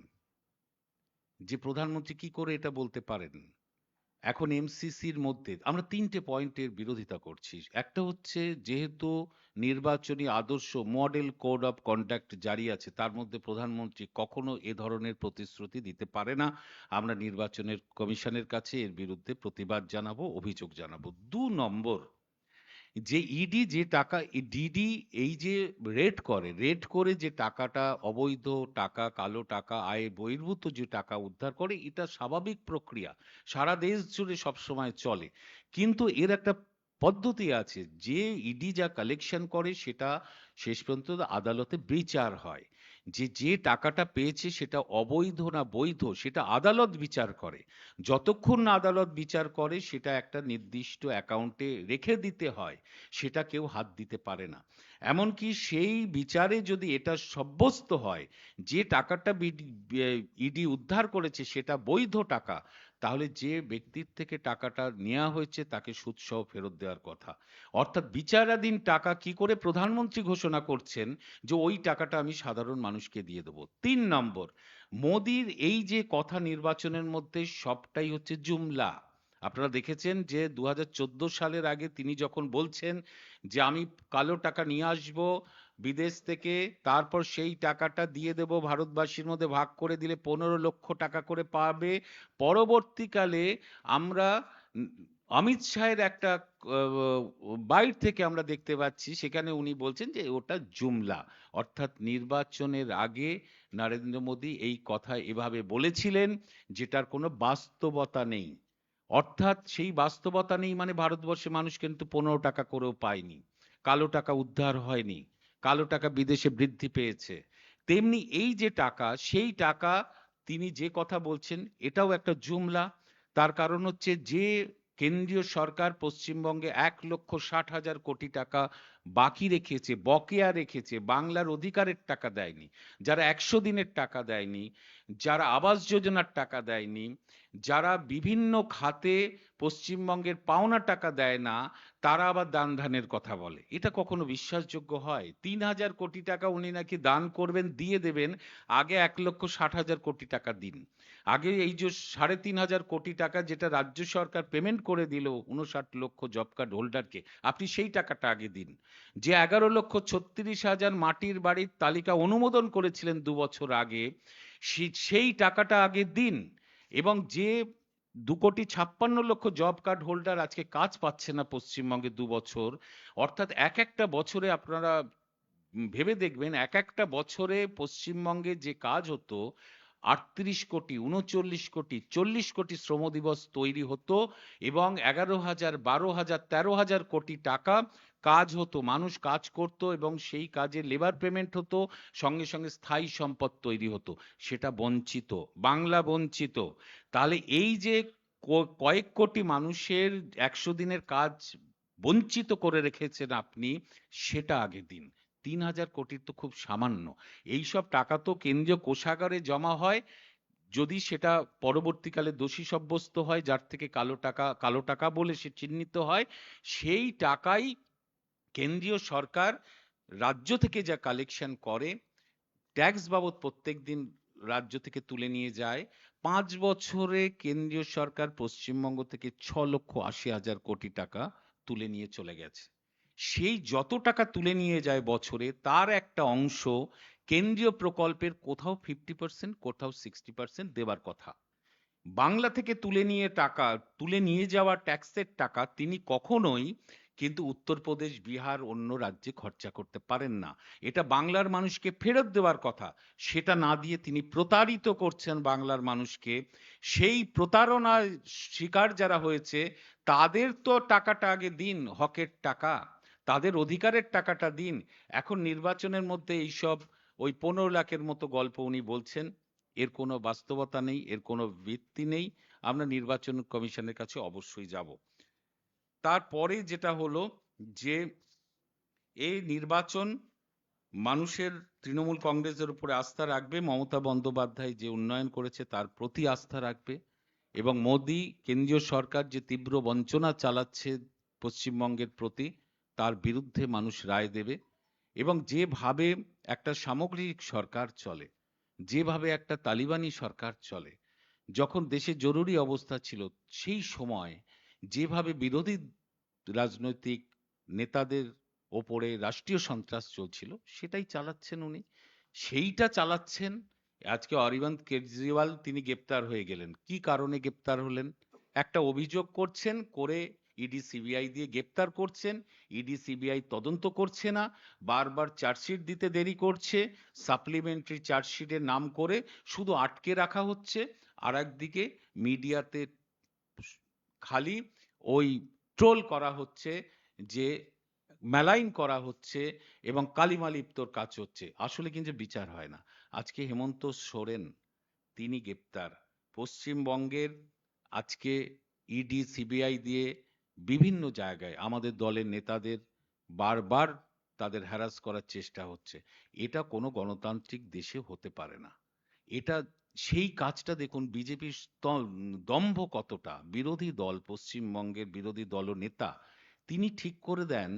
যে প্রধানমন্ত্রী কি করে এটা বলতে পারেন। এখন এমসিসির মধ্যে আমরা 3টে পয়েন্টের বিরোধিতা করছি। একটা হচ্ছে, যেহেতু নির্বাচনী আদর্শ মডেল কোড অফ কন্ডাক্ট জারি আছে, তার মধ্যে প্রধানমন্ত্রী কখনো এ ধরনের প্রতিশ্রুতি দিতে পারে না। আমরা নির্বাচনের কমিশনের কাছে এর বিরুদ্ধে প্রতিবাদ জানাবো, অভিযোগ জানাবো। 2 নম্বর, যে ইডি যে টাকা, ডিডি এই যে রেড করে যে টাকাটা, অবৈধ টাকা, কালো টাকা, আয় বহির্ভূত যে টাকা উদ্ধার করে, এটা স্বাভাবিক প্রক্রিয়া, সারা দেশ জুড়ে সবসময় চলে। কিন্তু এর একটা পদ্ধতি আছে, যে ইডি যা কালেকশন করে সেটা শেষ পর্যন্ত আদালতে বিচার হয়। যে যে টাকাটা পেয়েছে সেটা অবৈধ না বৈধ সেটা আদালত বিচার করে। যতক্ষণ না আদালত বিচার করে সেটা একটা নির্দিষ্ট অ্যাকাউন্টে রেখে দিতে হয়, সেটা কেউ হাত দিতে পারে না। এমনকি সেই বিচারে যদি এটা সাব্যস্ত হয় যে টাকাটা ইডি উদ্ধার করেছে সেটা বৈধ টাকা, তাহলে যে ব্যক্তির থেকে টাকাটা নেওয়া হয়েছে তাকে সুদসহ ফেরত দেওয়ার কথা। অর্থাৎ বিচারাধীন টাকা কি করে প্রধানমন্ত্রী ঘোষণা করছেন যে ওই টাকাটা আমি সাধারণ মানুষকে দিয়ে দেবো। ৩ নম্বর, মোদির এই যে কথা নির্বাচনের মধ্যে সবটাই হচ্ছে জুমলা। আপনারা দেখেছেন যে ২০১৪ সালের আগে তিনি যখন বলছেন যে আমি কালো টাকা নিয়ে আসব বিদেশ থেকে, তারপর সেই টাকাটা দিয়ে দেব ভারতবাসীর মধ্যে ভাগ করে দিলে ১৫ লক্ষ টাকা করে পাবে। পরবর্তীকালে আমরা উম অমিত শাহের একটা বাইট থেকে আমরা দেখতে পাচ্ছি সেখানে উনি বলছেন যে ওটা জুমলা। অর্থাৎ নির্বাচনের আগে নরেন্দ্র মোদী এই কথা এভাবে বলেছিলেন যেটার কোনো বাস্তবতা নেই। অর্থাৎ সেই বাস্তবতা নেই মানে ভারতবর্ষে মানুষ কিন্তু ১৫ টাকা করেও পায়নি, কালো টাকা উদ্ধার হয়নি, কালো টাকা বিদেশে বৃদ্ধি পেয়েছে। তেমনি এই যে টাকা সেই টাকা তিনি যে কথা বলছেন এটাও একটা জুমলা। তার কারণ হচ্ছে যে কেন্দ্রীয় সরকার পশ্চিমবঙ্গে ১,৬০,০০০ কোটি টাকা বাকি রেখেছে, বকেয়া রেখেছে, বাংলার অধিকারের টাকা দেয়নি, যারা ১০০ দিনের টাকা দেয়নি, যারা আবাস যোজনার টাকা দেয়নি, যারা বিভিন্ন খাতে পশ্চিমবঙ্গের পাওনা টাকা দেয় না, তারা আবার দান ধ্যানের কথা বলে। এটা কখনো বিশ্বাসযোগ্য হয়? ৩,০০০ কোটি টাকা উনি নাকি দান করবেন, দিয়ে দেবেন। আগে ১,৬০,০০০ কোটি টাকা দিন। আগে এই যে ৩,৫০০ কোটি টাকা যেটা রাজ্য সরকার পেমেন্ট করে দিল ৫৯ লক্ষ জব কার্ড হোল্ডারকে, আপনি সেই টাকাটা আগে দিন। যে ১১,৩৬,০০০ মাটির বাড়ির তালিকা অনুমোদন করেছিলেন ২ বছর আগে, সেই টাকাটা আগে দিন। এবং যে ২,৫৬,০০,০০০ জব কার্ড হোল্ডার আজকে কাজ পাচ্ছে না পশ্চিমবঙ্গে ২ বছর, অর্থাৎ এক একটা বছরে আপনারা ভেবে দেখবেন এক একটা বছরে পশ্চিমবঙ্গে যে কাজ হতো ৩৮ কোটি, ৩৯ কোটি, ৪০ কোটি শ্রম দিবস তৈরি হতো এবং ১১,০০০, ১২,০০০, ১৩,০০০ কোটি টাকা কাজ হতো, মানুষ কাজ করত এবং সেই কাজে লেবার পেমেন্ট হতো, সঙ্গে সঙ্গে স্থায়ী সম্পদ তৈরি হতো। সেটা বঞ্চিত, বাংলা বঞ্চিত। তাহলে এই যে কয়েক কোটি মানুষের ১০০ দিনের কাজ বঞ্চিত করে রেখেছেন আপনি, সেটা আগে দিন। ৩,০০০ কোটির তো খুব সামান্য। এইসব টাকা তো কেন্দ্রীয় কোষাগারে জমা হয়। যদি সেটা পরবর্তীকালে দোষী সাব্যস্ত হয়, যার থেকে কালো টাকা বলে সে চিহ্নিত হয়, সেই টাকাই কেন্দ্রীয় সরকার রাজ্য থেকে যা কালেকশন করে, ট্যাক্স বাবদ প্রত্যেকদিন রাজ্য থেকে তুলে নিয়ে যায়। ৫ বছরে কেন্দ্রীয় সরকার পশ্চিমবঙ্গ থেকে ৬,৮০,০০০ কোটি টাকা তুলে নিয়ে চলে গেছে। সেই যত টাকা তুলে নিয়ে যায় বছরে তার একটা অংশ কেন্দ্রীয় প্রকল্পের কোথাও 50%, কোথাও 60% দেবার কথা। বাংলা থেকে তুলে নিয়ে যাওয়া ট্যাক্সের টাকা তিনি কখনোই কিন্তু উত্তরপ্রদেশ, বিহার, অন্য রাজ্যে খরচা করতে পারেন না। এটা বাংলার মানুষকে ফেরত দেওয়ার কথা। সেটা না দিয়ে তিনি প্রতারিত করছেন বাংলার মানুষকে। সেই প্রতারণার শিকার যারা হয়েছে তাদের তো টাকাটা আগে দিন, হকের টাকা। তাদের অধিকারের টাকাটা দিন। এখন নির্বাচনের মধ্যে এইসব ওই ১৫ লাখের মতো গল্প উনি বলছেন। এর কোনো বাস্তবতা নেই, এর কোনো ভিত্তি নেই। আমরা নির্বাচন কমিশনের কাছে অবশ্যই যাব। তারপরে যেটা হলো যে এই নির্বাচন মানুষের তৃণমূল কংগ্রেসের উপরে আস্থা রাখবে, মমতা বন্দ্যোপাধ্যায় যে উন্নয়ন করেছে তার প্রতি আস্থা রাখবে এবং মোদী কেন্দ্রীয় সরকার যে তীব্র বঞ্চনা চালাচ্ছে পশ্চিমবঙ্গের প্রতি তার বিরুদ্ধে মানুষ রায় দেবে। এবং যেভাবে একটা সামগ্রিক সরকার চলে, যেভাবে একটা তালিবানি সরকার চলে, যখন দেশে জরুরি অবস্থা ছিল সেই সময় যেভাবে বিরোধী রাজনৈতিক নেতাদের ওপরে রাষ্ট্রীয় সন্ত্রাস চলছিল সেটাই চালাচ্ছেন উনি। সেইটা চালাচ্ছেন। আজকে অরবিন্দ কেজরিওয়াল তিনি গ্রেপ্তার হয়ে গেলেন। কি কারণে গ্রেপ্তার হলেন? একটা অভিযোগ করছেন, করে ইডি সিবিআই দিয়ে গ্রেপ্তার করছেন। ইডি সিবিআই তদন্ত করছে না, বারবার চার্জশিট দিতে দেরি করছে, সাপ্লিমেন্টারি চার্জশিটের নাম করে শুধু আটকে রাখা হচ্ছে। আর একদিকে মিডিয়াতে খালি ওই ট্রোল করা হচ্ছে, যে মেলাইন করা হচ্ছে এবং কালিমা লিপ্তর কাজ হচ্ছে। আসলে কিন্তু বিচার হয় না। আজকে হেমন্ত সোরেন তিনি গ্রেপ্তার। পশ্চিমবঙ্গের আজকে ইডি সিবিআই দিয়ে বিভিন্ন জায়গায় আমাদের দলের নেতাদের বারবার তাদের হ্যারাস করার চেষ্টা হচ্ছে। এটা কোনো গণতান্ত্রিক দেশে হতে পারে না। এটা সেই কাজটা দেখুন বিজেপির দম্ভ কতটা। বিরোধী দল, পশ্চিমবঙ্গের বিরোধী দলনেতা তিনি ঠিক করে দেন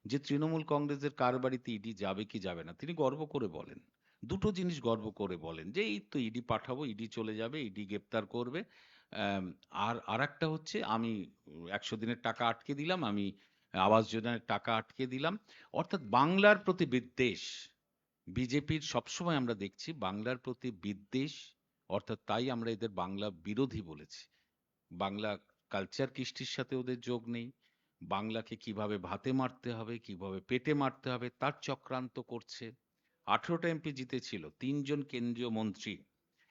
যে তৃণমূল কংগ্রেসের কার বাড়িতে ইডি যাবে কি যাবে না। তিনি গর্ব করে বলেন, দুটো জিনিস গর্ব করে বলেন যে এই তো ইডি পাঠাবো, ইডি চলে যাবে, ইডি গ্রেপ্তার করবে। আরেকটা হচ্ছে আমি ১০০ দিনের টাকা আটকে দিলাম, আমি আবাস যোজনার টাকা আটকে দিলাম। অর্থাৎ বাংলার প্রতি বিদ্বেষ। বিজেপির সবসময় আমরা দেখছি বাংলার প্রতি বিদ্বেষ, অর্থাৎ তাই আমরা এদের বাংলা বিরোধী বলেছি। বাংলা কালচার কৃষ্টির সাথে ওদের যোগ নেই। বাংলাকে কিভাবে ভাতে মারতে হবে, কিভাবে পেটে মারতে হবে তার চক্রান্ত করছে। 18টা এমপি জিতেছিল, 3 জন কেন্দ্রীয় মন্ত্রী।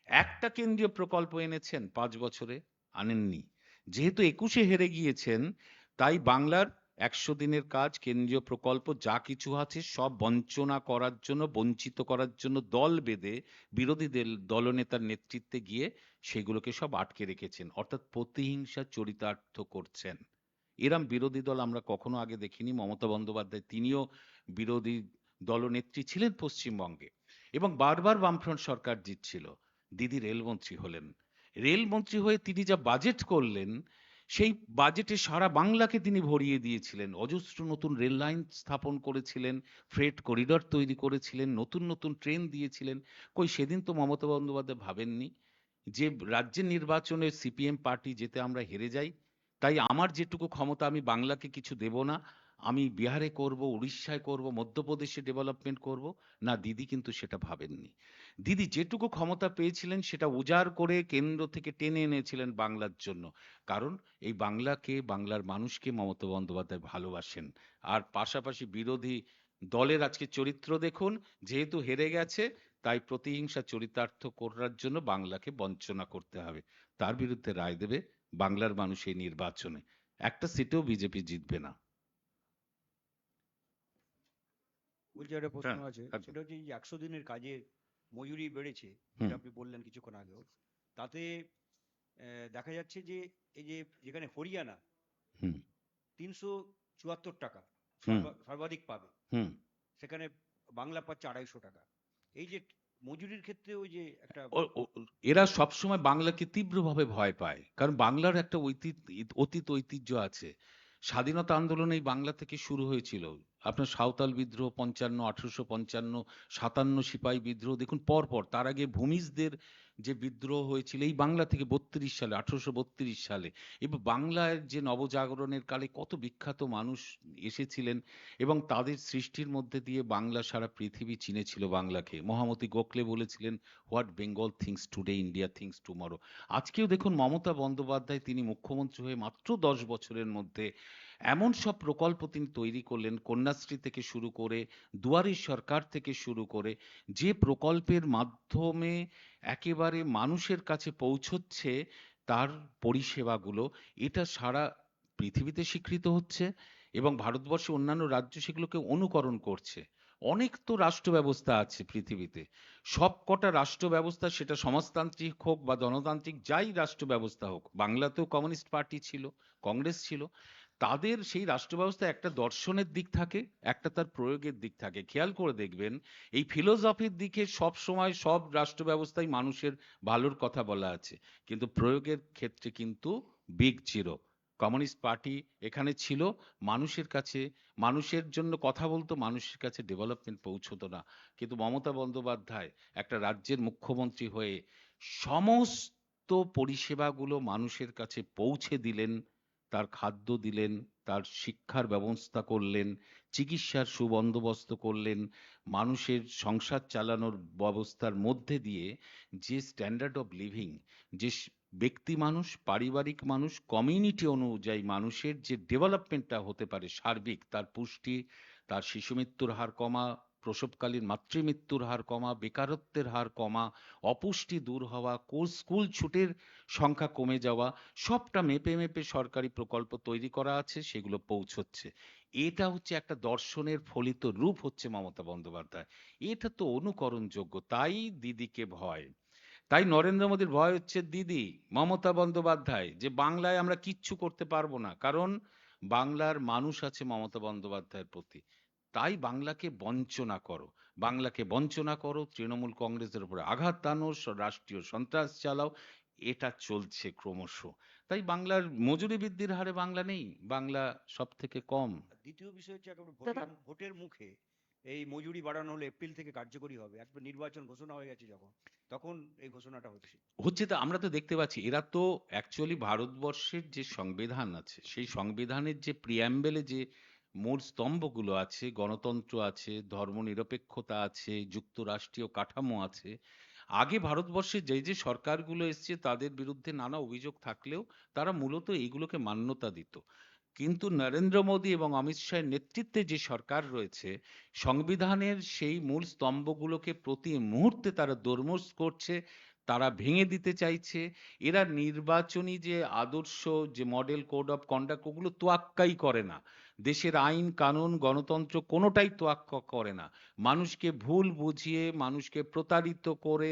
একটা কেন্দ্রীয় প্রকল্প এনেছেন 5 বছরে? আনেননি। যেহেতু 21-এ হেরে গিয়েছেন, তাই বাংলার 100 দিনের কাজ, কেন্দ্রীয় প্রকল্প যা কিছু আছে সব বঞ্চনা করার জন্য, বঞ্চিত করার জন্য দল বেঁধে বিরোধী দলনেতার নেতৃত্বে গিয়ে সেগুলোকে সব আটকে রেখেছেন। অর্থাৎ প্রতিহিংসা চরিতার্থ করছেন। এরম বিরোধী দল আমরা কখনো আগে দেখিনি। মমতা বন্দ্যোপাধ্যায় তিনিও বিরোধী দলনেত্রী ছিলেন পশ্চিমবঙ্গে এবং বারবার বামফ্রন্ট সরকার জিতছিল। দিদি রেলমন্ত্রী হলেন। রেলমন্ত্রী হয়ে তিনি যা বাজেট করলেন, সেই বাজেটে সারা বাংলাকে তিনি ভরিয়ে দিয়েছিলেন। অজস্র নতুন রেল লাইন স্থাপন করেছিলেন, ফ্রেট করিডর তৈরি করেছিলেন, নতুন নতুন ট্রেন দিয়েছিলেন। কই সেদিন তো মমতা বন্দ্যোপাধ্যায় ভাবেননি যে রাজ্যের নির্বাচনে সিপিএম পার্টি যেতে আমরা হেরে যাই, তাই আমার যেটুকু ক্ষমতা আমি বাংলাকে কিছু দেব না, আমি বিহারে করব, উড়িষ্যায় করব, মধ্যপ্রদেশে ডেভেলপমেন্ট করব। না, দিদি কিন্তু সেটা ভাবেননি। দিদি যেটুকু ক্ষমতা পেয়েছিলেন সেটা উজাড় করে কেন্দ্র থেকে টেনে এনেছিলেন বাংলার জন্য। কারণ এই বাংলাকে, বাংলার মানুষকে মমতা বন্দ্যোপাধ্যায় ভালোবাসেন। আর পাশাপাশি বিরোধী দলের আজকে চরিত্র দেখুন, যেহেতু হেরে গেছে তাই প্রতিহিংসা চরিতার্থ করার জন্য বাংলাকে বঞ্চনা করতে হবে। তার বিরুদ্ধে রায় দেবে বাংলার মানুষ এই নির্বাচনে। একটা সিটেও বিজেপি জিতবে না। বলছি একটা প্রশ্ন হ্যাঁ, আছে, একদম। সেটা হচ্ছে এই 100 দিনের কাজে মজুরি বেড়েছে, হুম, যেটা আপনি বললেন কিছুক্ষণ আগেও। তাতে দেখা যাচ্ছে যে এই যে যেখানে হরিয়ানা হুম, 374 টাকা হুম, সর্বাধিক পাবে, হুম। সেখানে বাংলা পাচ্ছে 250 টাকা। এই যে মজুরির ক্ষেত্রে ওই যে একটা এরা সবসময় বাংলাকে তীব্রভাবে ভয় পায়, কারণ বাংলার একটা অতীত ঐতিহ্য আছে। স্বাধীনতা আন্দোলন এই বাংলা থেকে শুরু হয়েছিল। আপনার সাঁওতাল বিদ্রোহ 55, 1855, 57 সিপাহী বিদ্রোহ দেখুন পর পর। তার আগে ভূমিজদের যে বিদ্রোহ হয়েছিল এই বাংলা থেকে 32 সালে, 1832 সালে। এবং বাংলার যে নবজাগরণের কালে কত বিখ্যাত মানুষ এসেছিলেন এবং তাদের সৃষ্টির মধ্যে দিয়ে বাংলা সারা পৃথিবী চিনেছিল বাংলাকে। মহামতি গোখলে বলেছিলেন, what Bengal things today, India things tomorrow. আজকেও দেখুন মমতা বন্দ্যোপাধ্যায় তিনি মুখ্যমন্ত্রী হয়ে মাত্র 10 বছরের মধ্যে এমন সব প্রকল্প তিনি তৈরি করলেন, কন্যাশ্রী থেকে শুরু করে, দুয়ারে সরকার থেকে শুরু করে, যে প্রকল্পের মাধ্যমে একেবারে মানুষের কাছে পৌঁছচ্ছে তার পরিষেবাগুলো, এটা সারা পৃথিবীতে স্বীকৃত হচ্ছে এবং ভারতবর্ষের অন্যান্য রাজ্য সেগুলোকে অনুকরণ করছে। অনেক তো রাষ্ট্র ব্যবস্থা আছে পৃথিবীতে। সবকটা রাষ্ট্র ব্যবস্থা, সেটা সমাজতান্ত্রিক হোক বা গণতান্ত্রিক, যাই রাষ্ট্র ব্যবস্থা হোক, বাংলাতেও কমিউনিস্ট পার্টি ছিল, কংগ্রেস ছিল, তাদের সেই রাষ্ট্র ব্যবস্থায় একটা দর্শনের দিক থাকে, একটা তার প্রয়োগের দিক থাকে। খেয়াল করে দেখবেন এই ফিলোসফির দিকে সব সময় সব রাষ্ট্র ব্যবস্থায় মানুষের ভালোর কথা বলা আছে, কিন্তু প্রয়োগের ক্ষেত্রে কিন্তু বিগ জিরো। কমিউনিস্ট পার্টি এখানে ছিল, মানুষের কাছে, মানুষের জন্য কথা বলতো, মানুষের কাছে ডেভেলপমেন্ট পৌঁছতো না। কিন্তু মমতা বন্দ্যোপাধ্যায় একটা রাজ্যের মুখ্যমন্ত্রী হয়ে সমস্ত পরিষেবাগুলো মানুষের কাছে পৌঁছে দিলেন। তার খাদ্য দিলেন, তার শিক্ষার ব্যবস্থা করলেন, চিকিৎসার সুবন্দোবস্ত করলেন, মানুষের সংসার চালানোর ব্যবস্থার মধ্যে দিয়ে যে স্ট্যান্ডার্ড অফ লিভিং, যে ব্যক্তি মানুষ, পারিবারিক মানুষ, কমিউনিটি অনুযায়ী মানুষের যে ডেভেলপমেন্টটা হতে পারে সার্বিক, তার পুষ্টি, তার শিশু মৃত্যুর হার কমা, প্রসবকালীন মাতৃমৃত্যুর হার কমা, বেকারত্বের হার কমা, অপুষ্টি দূর হওয়া, স্কুল ছুটের সংখ্যা কমে যাওয়া, সবটা মেপে মেপে সরকারি প্রকল্প তৈরি করা আছে, সেগুলো পৌঁছচ্ছে। এটা হচ্ছে একটা দর্শনের ফলিত রূপ হচ্ছে মমতা বন্দ্যোপাধ্যায়। এটা তো অনুকরণযোগ্য, তাই দিদিকে ভয়। তাই নরেন্দ্র মোদীর ভয় হচ্ছে দিদি মমতা বন্দ্যোপাধ্যায়, যে বাংলায় আমরা কিচ্ছু করতে পারবো না, কারণ বাংলার মানুষ আছে মমতা বন্দ্যোপাধ্যায়ের প্রতি। তাই বাংলাকে বঞ্চনা করো, বাংলাকে বঞ্চনা করো, তৃণমূল কংগ্রেসের উপরে আঘাত টানো, রাষ্ট্রীয় সন্ত্রাস চালাও, এটা চলছে ক্রমশ। তাই বাংলার মজুরি বৃদ্ধির হারে বাংলা নেই, বাংলা সব থেকে কম। আর দ্বিতীয় বিষয় হচ্ছে একেবারে দাদা ভোটের মুখে এই মজুরি বাড়ানো হলে এপ্রিল থেকে কার্যকরী হবে, একবার নির্বাচন ঘোষণা হয়ে গেছে যখন, তখন এই ঘোষণাটা হচ্ছে। হচ্ছে, তো আমরা তো দেখতে পাচ্ছি এরা তো অ্যাকচুয়ালি ভারতবর্ষের যে সংবিধান আছে, সেই সংবিধানের যে প্রিয়াম্বেলে যে মূল স্তম্ভগুলো আছে, গণতন্ত্র আছে, ধর্মনিরপেক্ষতা আছে, যুক্তরাষ্ট্রীয় কাঠামো আছে, আগে ভারতবর্ষে যে যে সরকারগুলো এসছে তাদের বিরুদ্ধে নানা অভিযোগ থাকলেও তারা মূলত এইগুলোকে মান্যতা দিত। কিন্তু নরেন্দ্র মোদী এবং অমিত শাহের নেতৃত্বে যে সরকার রয়েছে, সংবিধানের সেই মূল স্তম্ভগুলোকে প্রতি মুহূর্তে তারা দোরমোস করছে, তারা ভেঙে দিতে চাইছে। এরা নির্বাচনী যে আদর্শ, যে মডেল কোড অফ কন্ডাক্ট, ওগুলো তোয়াক্কাই করে না। দেশের আইন কানুন গণতন্ত্র কোনোটাই তোয়াক্কা করে না। মানুষকে ভুল বুঝিয়ে, মানুষকে প্রতারিত করে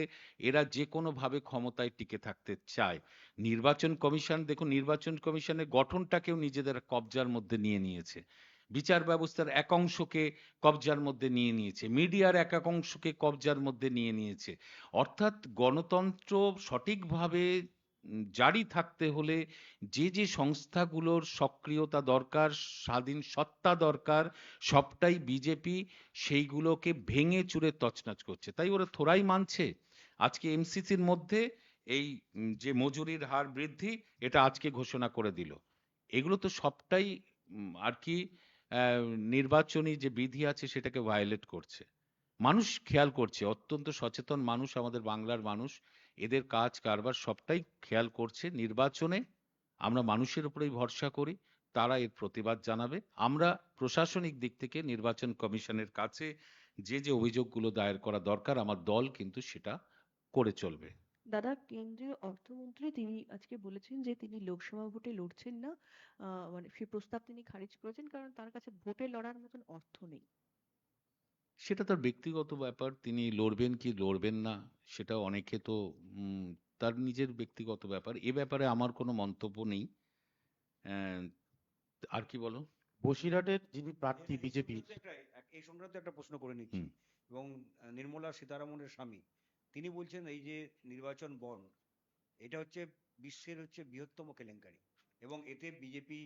এরা যে কোনোভাবে ক্ষমতায় টিকে থাকতে চায়। নির্বাচন কমিশন দেখুন, নির্বাচন কমিশনের গঠনটাকেও নিজেদের কবজার মধ্যে নিয়ে নিয়েছে, বিচার ব্যবস্থার এক অংশকে কবজার মধ্যে নিয়ে নিয়েছে, মিডিয়ার এক এক অংশকে কবজার মধ্যে নিয়ে নিয়েছে। অর্থাৎ গণতন্ত্র সঠিকভাবে জারি থাকতে হলে যে যে সংস্থাগুলোর সক্রিয়তা দরকার, স্বাধীন সত্তা দরকার, সবটাই বিজেপি সেইগুলোকে ভেঙে চুরে তছনছ করছে। তাই ওরা থোড়াই মানছে। আজকে এমসিসির মধ্যে এই যে মজুরির হার বৃদ্ধি, এটা আজকে ঘোষণা করে দিল। এগুলো তো সবটাই আর কি আহ, নির্বাচনী যে বিধি আছে সেটাকে ভায়োলেট করছে। মানুষ খেয়াল করছে, অত্যন্ত সচেতন মানুষ আমাদের বাংলার মানুষ, এদের কাজ কারবার সবটাই খেয়াল করছে। নির্বাচনে আমরা মানুষের উপরেই ভরসা করি, তারা এর প্রতিবাদ জানাবে। আমরা প্রশাসনিক দিক থেকে নির্বাচন কমিশনের কাছে যে যে অভিযোগগুলো দায়ের করা দরকার, আমার দল কিন্তু সেটা করে চলবে। দাদা কেন্দ্রীয় অর্থমন্ত্রী তিনি আজকে বলেছেন যে তিনি লোকসভা ভোটে লড়ছেন না। মানে সেই প্রস্তাব তিনি খারিজ করেছেন কারণ তার কাছে ভোটে লড়ার মতন অর্থ নেই। সেটা তার ব্যক্তিগত ব্যাপার, তিনি লড়বেন কি লড়বেন না সেটা অনেকে তো তার নিজের ব্যক্তিগত ব্যাপার। এ ব্যাপারে আমার কোনো মন্তব্য নেই। আহ, আর কি বলো? বসিরহাটের যিনি প্রার্থী এই বিজেপি, সংক্রান্ত এই সংক্রান্ত একটা প্রশ্ন করে নিচ্ছি। হুম। এবং নির্মলা সীতারামনের স্বামী তিনি বলছেন এই যে নির্বাচন বন্ড, এটা হচ্ছে বিশ্বের হচ্ছে বৃহত্তম কেলেঙ্কারি, এবং এতে বিজেপি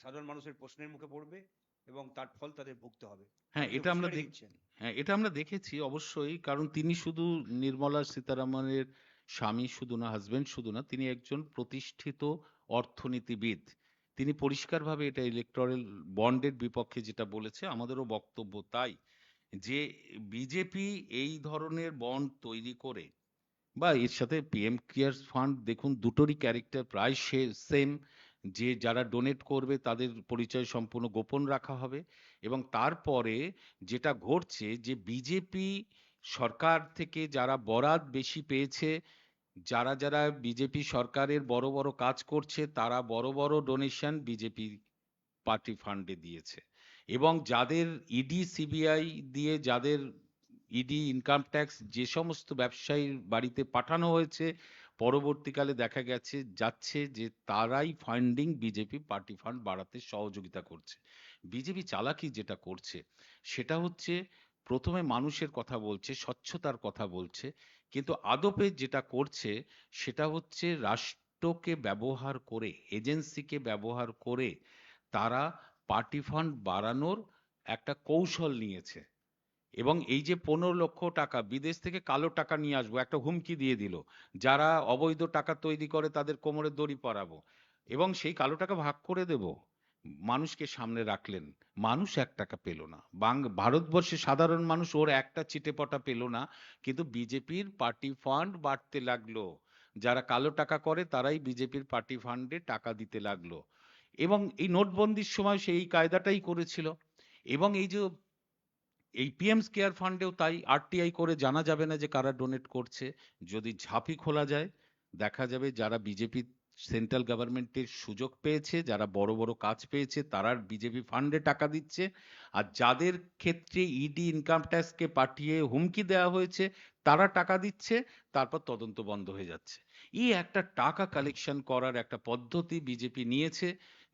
সাধারণ মানুষের প্রশ্নের মুখে পড়বে এবং তার ফল তাদের ভুগতে হবে। হ্যাঁ, আপনি এটা আমরা হুঁশিয়ারি দেখ দিচ্ছেন। হ্যাঁ, এটা আমরা দেখেছি অবশ্যই, কারণ তিনি শুধু নির্মলা সীতারামনের স্বামী শুধু না, হাজবেন্ড শুধু না, তিনি একজন প্রতিষ্ঠিত অর্থনীতিবিদ। তিনি পরিষ্কারভাবে এটা ইলেকটোরাল বন্ডের বিপক্ষে যেটা বলেছে, আমাদেরও বক্তব্য তাই, যে বিজেপি এই ধরনের বন্ড তৈরি করে বা এর সাথে পিএম কেয়ারস ফান্ড, দেখুন দুটোরই ক্যারেক্টার প্রায় সেম, যে যারা ডোনেট করবে তাদের পরিচয় সম্পূর্ণ গোপন রাখা হবে। এবং তারপরে যেটা ঘটছে, যে বিজেপি সরকার থেকে যারা বরাত বেশি পেয়েছে, যারা যারা বিজেপি সরকারের বড় বড় কাজ করছে, তারা বড় বড় ডোনেশন বিজেপি পার্টি ফান্ডে দিয়েছে। এবং যাদের ইডি সিবিআই দিয়ে, যাদের ইডি ইনকাম ট্যাক্স যে সমস্ত ব্যবসায়ীর বাড়িতে পাঠানো হয়েছে, পরবর্তীকালে দেখা গেছে যাচ্ছে যে তারাই ফান্ডিং বিজেপি পার্টি ফান্ড বাড়াতে সহযোগিতা করছে। বিজেপি চালাকি যেটা করছে সেটা হচ্ছে, প্রথমে মানুষের কথা বলছে, স্বচ্ছতার কথা বলছে, কিন্তু আদপে যেটা করছে সেটা হচ্ছে রাষ্ট্রকে ব্যবহার করে, এজেন্সিকে ব্যবহার করে তারা পার্টি ফান্ড বাড়ানোর একটা কৌশল নিয়েছে। এবং এই যে 15 লক্ষ টাকা বিদেশ থেকে কালো টাকা নিয়ে আসবো একটা হুমকি দিয়ে দিল, যারা অবৈধ টাকা তৈরি করে তাদের কোমরে দড়ি পরাবো এবং সেই কালো টাকা ভাগ করে দেব, মানুষকে সামনে রাখলেন। মানুষ 1 টাকা পেল না, ভারতবর্ষে সাধারণ মানুষ ওর একটা চিটেপটা পেল না, কিন্তু বিজেপির পার্টি ফান্ড বাড়তে লাগলো। যারা কালো টাকা করে তারাই বিজেপির পার্টি ফান্ডে টাকা দিতে লাগলো। এবং এই নোটবন্দির সময় সেই কায়দাটাই করেছিল। এবং এই যে এই পিএমস কেয়ার ফান্ডেও তাই আরটিআই করে জানা যাবে না যে কারা ডোনেট করছে। যদি ঝাঁপি খোলা যায় দেখা যাবে যারা বিজেপি সেন্ট্রাল গভর্নমেন্টের সুযোগ পেয়েছে, যারা বড় বড় কাজ পেয়েছে তারা বিজেপি ফান্ডে টাকা দিচ্ছে, আর যাদের ক্ষেত্রে ইডি ইনকাম ট্যাক্সকে পাঠিয়ে হুমকি দেওয়া হয়েছে তারা টাকা দিচ্ছে, তারপর তদন্ত বন্ধ হয়ে যাচ্ছে। এই একটা টাকা কালেকশন করার একটা পদ্ধতি বিজেপি নিয়েছে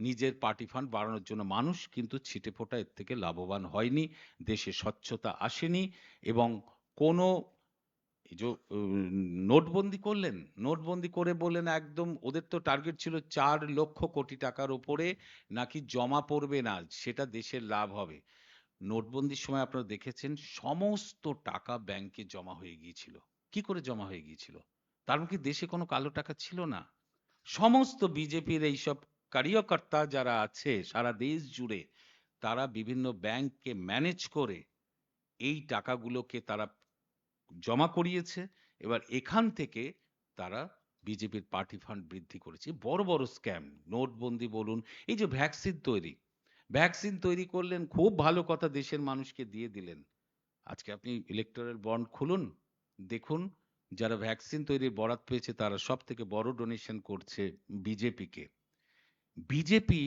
নিজের পার্টি ফান্ড বাড়ানোর জন্য। মানুষ কিন্তু ছিটেফোঁটা এর থেকে লাভবান হয়নি, দেশে স্বচ্ছতা আসেনি, এবং কোনো এই যে নোটবন্দি করলেন, নোটবন্দি করে বললেন একদম ওদের তো টার্গেট ছিল 4 লক্ষ কোটি টাকার উপরে নাকি জমা পড়বে না, সেটা দেশের লাভ হবে। নোটবন্দির সময় আপনারা দেখেছেন সমস্ত টাকা ব্যাংকে জমা হয়ে গিয়েছিল। কি করে জমা হয়ে গিয়েছিল? তার মানে কি দেশে কোনো কালো টাকা ছিল না? সমস্ত বিজেপির এইসব কার্যকর্তা যারা আছে সারা দেশ জুড়ে, তারা বিভিন্ন ব্যাংককে ম্যানেজ করে এই টাকাগুলোকে তারা জমা করিয়েছে। এবার এখান থেকে তারা বিজেপির পার্টি ফান্ড বৃদ্ধি করেছে। বড় বড় স্ক্যাম, নোটবন্দি বলুন, এই যে ভ্যাকসিন তৈরি করলেন, খুব ভালো কথা, দেশের মানুষকে দিয়ে দিলেন। আজকে আপনি ইলেকটোরাল বন্ড খুলুন, দেখুন যারা ভ্যাকসিন তৈরির বরাত পেয়েছে তারা সব থেকে বড় ডোনেশন করছে বিজেপিকে। বিজেপি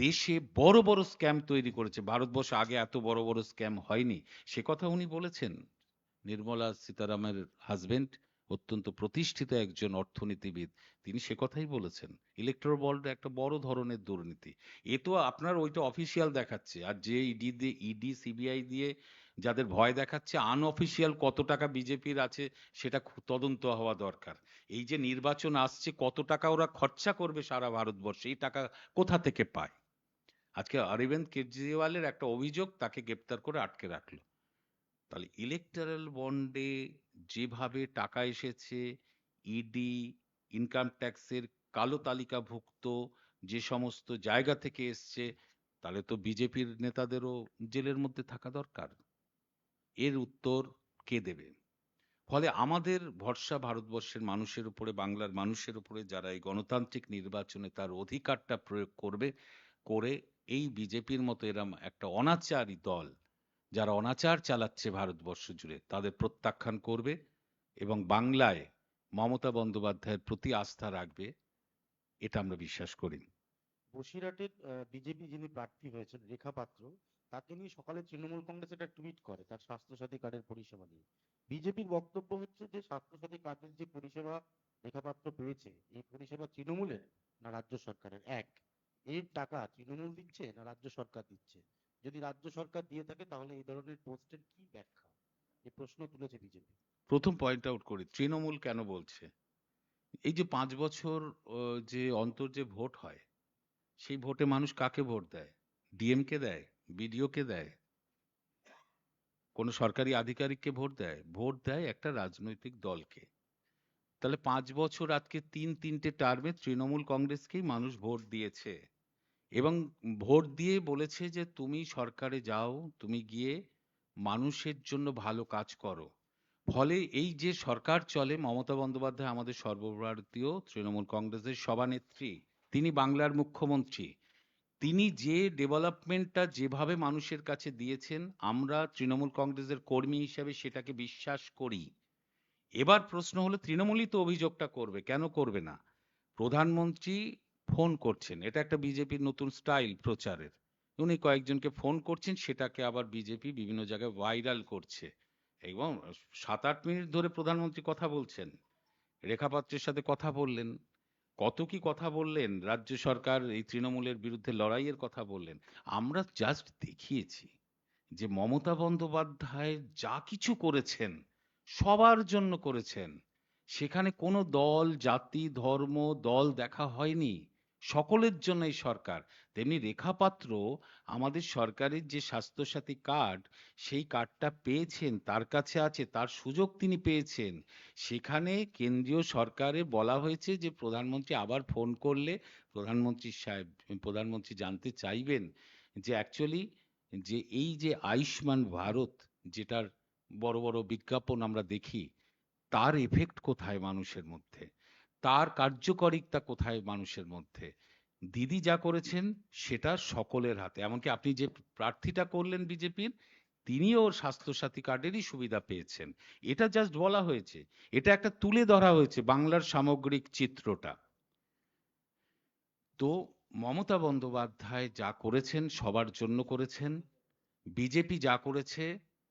দেশে বড় বড় স্ক্যাম তৈরি করেছে, ভারতবর্ষে আগে এত বড় বড় স্ক্যাম হয়নি, সে কথা উনি বলেছেন। নির্মলা সীতারামের হাজবেন্ড অত্যন্ত প্রতিষ্ঠিত একজন অর্থনীতিবিদ, তিনি সে কথাই বলেছেন। ইলেকট্রাল বন্ড একটা বড় ধরনের দুর্নীতি। এ তো আপনার ওইটা অফিসিয়াল দেখাচ্ছে, আর যে ইডি সিবিআই দিয়ে যাদের ভয় দেখাচ্ছে, আনঅফিসিয়াল কত টাকা বিজেপির আছে সেটা তদন্ত হওয়া দরকার। এই যে নির্বাচন আসছে, কত টাকা ওরা খরচা করবে সারা ভারতবর্ষে, এই টাকা কোথা থেকে পায়? আজকে অরবিন্দ কেজরিওয়ালের একটা অভিযোগ, তাকে গ্রেপ্তার করে আটকে রাখলো। তাহলে ইলেকটোরাল বন্ডে যেভাবে টাকা এসেছে, ইডি ইনকাম ট্যাক্সের কালো তালিকাভুক্ত যে সমস্ত জায়গা থেকে এসছে, তাহলে তো বিজেপির নেতাদেরও জেলের মধ্যে থাকা দরকার। এর উত্তর কে দেবে? ফলে আমাদের ভরসা ভারতবর্ষের মানুষের উপরে, বাংলার মানুষের উপরে, যারা এই গণতান্ত্রিক নির্বাচনে তার অধিকারটা প্রয়োগ করবে, করে এই বিজেপির মতো এরম একটা অনাচারী দল যারা অনাচার চালাচ্ছে ভারতবর্ষ জুড়ে, তাদের প্রত্যাখ্যান করবে এবং বাংলায় মমতা বন্দ্যোপাধ্যায়ের প্রতি আস্থা রাখবে, এটা আমরা বিশ্বাস করি। বসিরহাটের বিজেপি যিনি প্রার্থী হয়েছেন রেখা পাত্র, তাকে নিয়ে সকালে তৃণমূল কংগ্রেস একটা টুইট করে তার স্বাস্থ্যসাথী কার্ডের পরিষেবা নিয়ে। বিজেপির বক্তব্য হচ্ছে যে স্বাস্থ্যসাথী কার্ডের যে পরিষেবা রেখা পাত্র পেয়েছে, এই পরিষেবা তৃণমূলের না রাজ্য সরকারের? এক, এর টাকা তৃণমূল দিচ্ছে না রাজ্য সরকার দিচ্ছে? যদি রাজ্য সরকার দিয়ে থাকে তাহলে এই ধরনের পোস্টের কি ব্যাখ্যা? এই প্রশ্ন তুলেছে বিজেপি। প্রথম পয়েন্ট আউট করি, তৃণমূল কেন বলছে। এই যে 5 বছর যে অন্তর যে ভোট হয়, সেই ভোটে মানুষ কাকে ভোট দেয়? ডিএমকে দেয়? বিডিওকে দেয়? কোনো সরকারি আধিকারিককে ভোট দেয়? ভোট দেয় একটা রাজনৈতিক দলকে। তাহলে 5 বছর আজকে তিনটে টার্মে তৃণমূল কংগ্রেসকেই মানুষ ভোট দিয়েছে, এবং ভোট দিয়ে বলেছে যে তুমি সরকারে যাও, তুমি গিয়ে মানুষের জন্য ভালো কাজ করো। ফলে এই যে সরকার চলে, মমতা বন্দ্যোপাধ্যায় আমাদের সর্বভারতীয় তৃণমূল কংগ্রেসের সভানেত্রী, তিনি বাংলার মুখ্যমন্ত্রী, তিনি যে ডেভেলপমেন্টটা যেভাবে মানুষের কাছে দিয়েছেন, আমরা তৃণমূল কংগ্রেসের কর্মী হিসেবে সেটাকে বিশ্বাস করি। এবার প্রশ্ন হলো, তৃণমূলই তো অভিযোগটা করবে, কেন করবে না? প্রধানমন্ত্রী ফোন করছেন, এটা একটা বিজেপির নতুন স্টাইল প্রচারের। উনি কয়েকজনকে ফোন করছেন, সেটাকে আবার বিজেপি বিভিন্ন জায়গায় ভাইরাল করছে, এবং 7-8 মিনিট ধরে প্রধানমন্ত্রী কথা বলছেন, রেখাপাত্রের সাথে কথা বললেন, কত কি কথা বললেন, রাজ্য সরকার এই তৃণমূলের বিরুদ্ধে লড়াইয়ের কথা বললেন। আমরা জাস্ট দেখিয়েছি যে মমতা বন্দ্যোপাধ্যায় যা কিছু করেছেন সবার জন্য করেছেন, সেখানে কোনো দল জাতি ধর্ম দল দেখা হয়নি, সকলের জন্য এই সরকার। তেমনি রেখা পাত্র আমাদের সরকারের যে স্বাস্থ্যসাথী কার্ড, সেই কার্ডটা পেয়েছেন, তার কাছে আছে, তার সুযোগ তিনি পেয়েছেন। সেখানে কেন্দ্রীয় সরকারে বলা হয়েছে যে প্রধানমন্ত্রী আবার ফোন করলে প্রধানমন্ত্রী জানতে চাইবেন যে অ্যাকচুয়ালি যে এই যে আয়ুষ্মান ভারত, যেটার বড় বড় বিজ্ঞাপন আমরা দেখি, তার এফেক্ট কোথায় মানুষের মধ্যে, তার কার্যকারিতা কোথায় মানুষের মধ্যে। দিদি যা করেছেন সেটা সকলের হাতে, এমনকি আপনি যে প্রার্থীটা করলেন বিজেপির, তিনিও স্বাস্থ্যসাথী কার্ডেরই সুবিধা পেয়েছেন। এটা জাস্ট বলা হয়েছে, এটা একটা তুলে ধরা হয়েছে বাংলার সামগ্রিক চিত্রটা। তো মমতা বন্দ্যোপাধ্যায় যা করেছেন সবার জন্য করেছেন, বিজেপি যা করেছে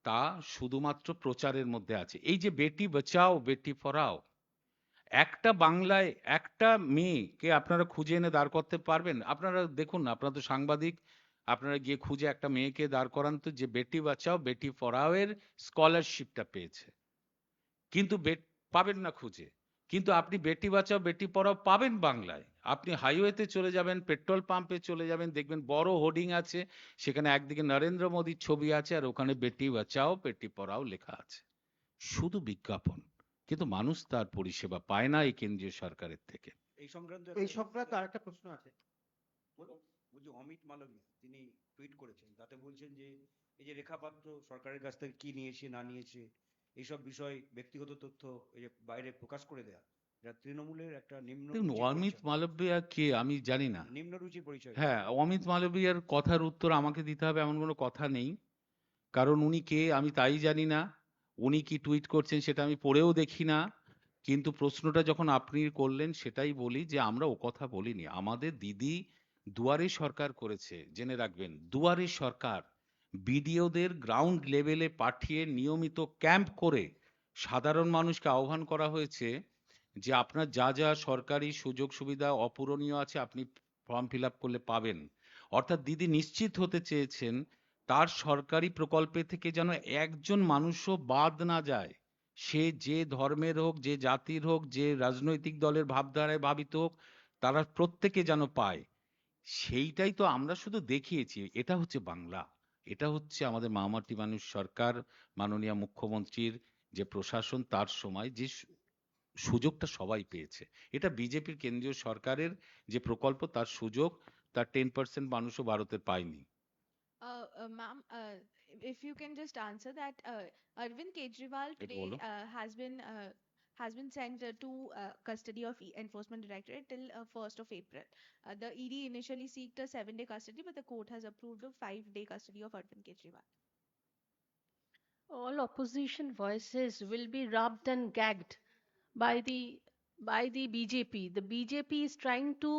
তা শুধুমাত্র প্রচারের মধ্যে আছে। এই যে বেটি বাঁচাও বেটি পড়াও, একটা বাংলায় একটা মেয়েকে আপনারা খুঁজে এনে দাঁড় করতে পারবেন? আপনারা দেখুন না, আপনারা তো সাংবাদিক, আপনারা গিয়ে খুঁজে একটা মেয়েকে দাঁড় করান তো যে বেটি বাঁচাও বেটি পড়াও এর স্কলারশিপটা পেয়েছে, কিন্তু পাবেন না খুঁজে। কিন্তু আপনি বেটি বাঁচাও বেটি পড়াও পাবেন বাংলায়। আপনি হাইওয়েতে চলে যাবেন, পেট্রোল পাম্পে চলে যাবেন, দেখবেন বড় হোর্ডিং আছে, সেখানে একদিকে নরেন্দ্র মোদীর ছবি আছে আর ওখানে বেটি বাঁচাও বেটি পড়াও লেখা আছে। শুধু বিজ্ঞাপন, কিন্তু মানুষ তার পরিষেবা পায় না এই কেন্দ্রীয় সরকারের থেকে। এই সংক্রান্ত এই সংক্রান্ত আরেকটা প্রশ্ন আছে। বলছি অমিত মালবিয়া তিনি টুইট করেছেন, তাতে বলছেন যে এই যে রেখা পাত্র সরকারের কাছ থেকে কি নিয়েছে না নিয়েছে এইসব বিষয় ব্যক্তিগত তথ্য এই যে বাইরে প্রকাশ করে দেয়া, যা তৃণমূলের একটা দেখুন, অমিত মালবিয়া কে আমি জানি না। নিম্ন রুচির পরিচয়। হ্যাঁ, অমিত মালবিয়ার কথার উত্তর আমাকে দিতে হবে এমন কোনো কথা নেই, কারণ উনি কে আমি তাই জানি না। উনি কি টুইট করছেন সেটা আমি পড়েও দেখি না। কিন্তু প্রশ্নটা যখন আপনি করলেন সেটাই বলি যে আমরা ও কথা বলিনি। আমাদের দিদি দুয়ারে সরকার করেছে, জেনে রাখবেন, দুয়ারে সরকার বিডিওদের গ্রাউন্ড লেভেলে পাঠিয়ে নিয়মিত ক্যাম্প করে সাধারণ মানুষকে আহ্বান করা হয়েছে যে আপনার যা যা সরকারি সুযোগ সুবিধা অপূরণীয় আছে আপনি ফর্ম ফিল আপ করলে পাবেন। অর্থাৎ দিদি নিশ্চিত হতে চেয়েছেন তার সরকারি প্রকল্পে থেকে যেন একজন মানুষও বাদ না যায়। সে যে ধর্মের হোক, যে জাতির হোক, যে রাজনৈতিক দলের ভাবধারায় ভাবিত হোক, তারা প্রত্যেকে যেন পায়। সেইটাই তো আমরা শুধু দেখিয়েছি। এটা হচ্ছে বাংলা, এটা হচ্ছে আমাদের মামাটি মানুষ সরকার, মাননীয় মুখ্যমন্ত্রীর যে প্রশাসন তার সময় যে সুযোগটা সবাই পেয়েছে। এটা বিজেপির কেন্দ্রীয় সরকারের যে প্রকল্প তার সুযোগ তার 10% মানুষও ভারতে পায়নি। Ma'am, if you can just answer that, Arvind Kejriwal একটু today বলো। has been sent to custody of Enforcement Directorate till 1st of April. The ED initially sought a 7-day custody, but the court has approved a 5-day custody of Arvind Kejriwal. All opposition voices will be rubbed and gagged by the BJP. The BJP is trying to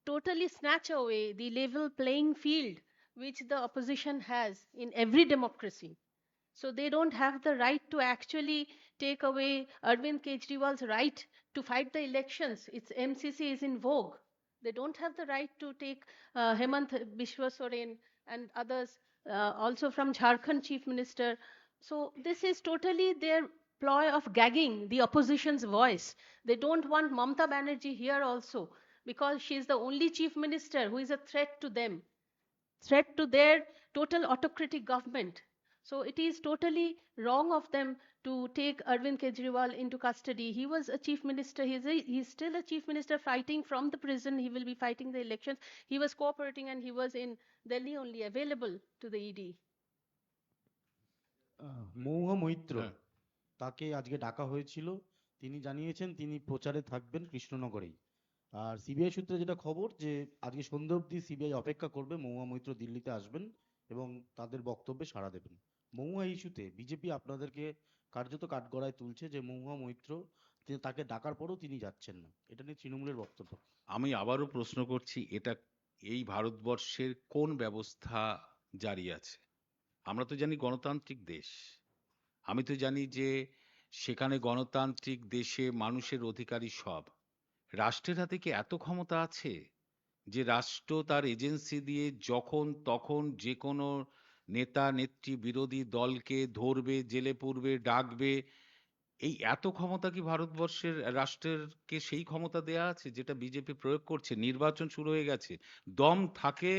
totally snatch away the level playing field which the opposition has in every democracy. So they don't have the right to actually take away Arvind Kejriwal's right to fight the elections. Its MCC is in vogue. They don't have the right to take Hemant Biswa Soren and others, also from Jharkhand Chief Minister. So this is totally their ploy of gagging the opposition's voice. They don't want Mamta Banerjee here also because she is the only chief minister who is a threat to them, threat to their total autocratic government. So it is totally wrong of them to take Arvind Kejriwal into custody. He was a chief minister. He's still a chief minister fighting from the prison. He will be fighting the elections. He was cooperating and he was in Delhi only, available to the ED. Mahua Maitra হ্যাঁ। তাকে আজকে ডাকা হয়েছিল, তিনি জানিয়েছেন তিনি প্রচারে থাকবেন কৃষ্ণনগরেই। আর সিবিআই সূত্রে যেটা খবর যে আজকে সন্ধ্যা অবধি সিবিআই অপেক্ষা করবে, মহুয়া মৈত্র দিল্লিতে আসবেন এবং তাদের বক্তব্যে সাড়া দেবেন। মহুয়া ইস্যুতে বিজেপি আপনাদেরকে কার্যত কাঠগড়ায় তুলছে যে মহুয়া মৈত্র তাকে ডাকার পরও তিনি যাচ্ছেন না, এটা নিয়ে তৃণমূলের বক্তব্য। আমি আবারও প্রশ্ন করছি, এটা এই ভারতবর্ষের কোন ব্যবস্থা জারি আছে? আমরা তো জানি গণতান্ত্রিক দেশ। আমি তো জানি যে সেখানে গণতান্ত্রিক দেশে মানুষের অধিকারী সব। রাষ্ট্রের হাতে কি এত ক্ষমতা আছে যে রাষ্ট্র তার এজেন্সি দিয়ে যখন তখন যে কোনো নেতা নেত্রী বিরোধী দলকে ধরবে, জেলে পুরবে, ডাকবে? এই এত ক্ষমতা কি ভারতবর্ষের রাষ্ট্রেরকে সেই ক্ষমতা দেয়া আছে যেটা বিজেপি প্রয়োগ করছে? নির্বাচন শুরু হয়ে গেছে, দম থাকে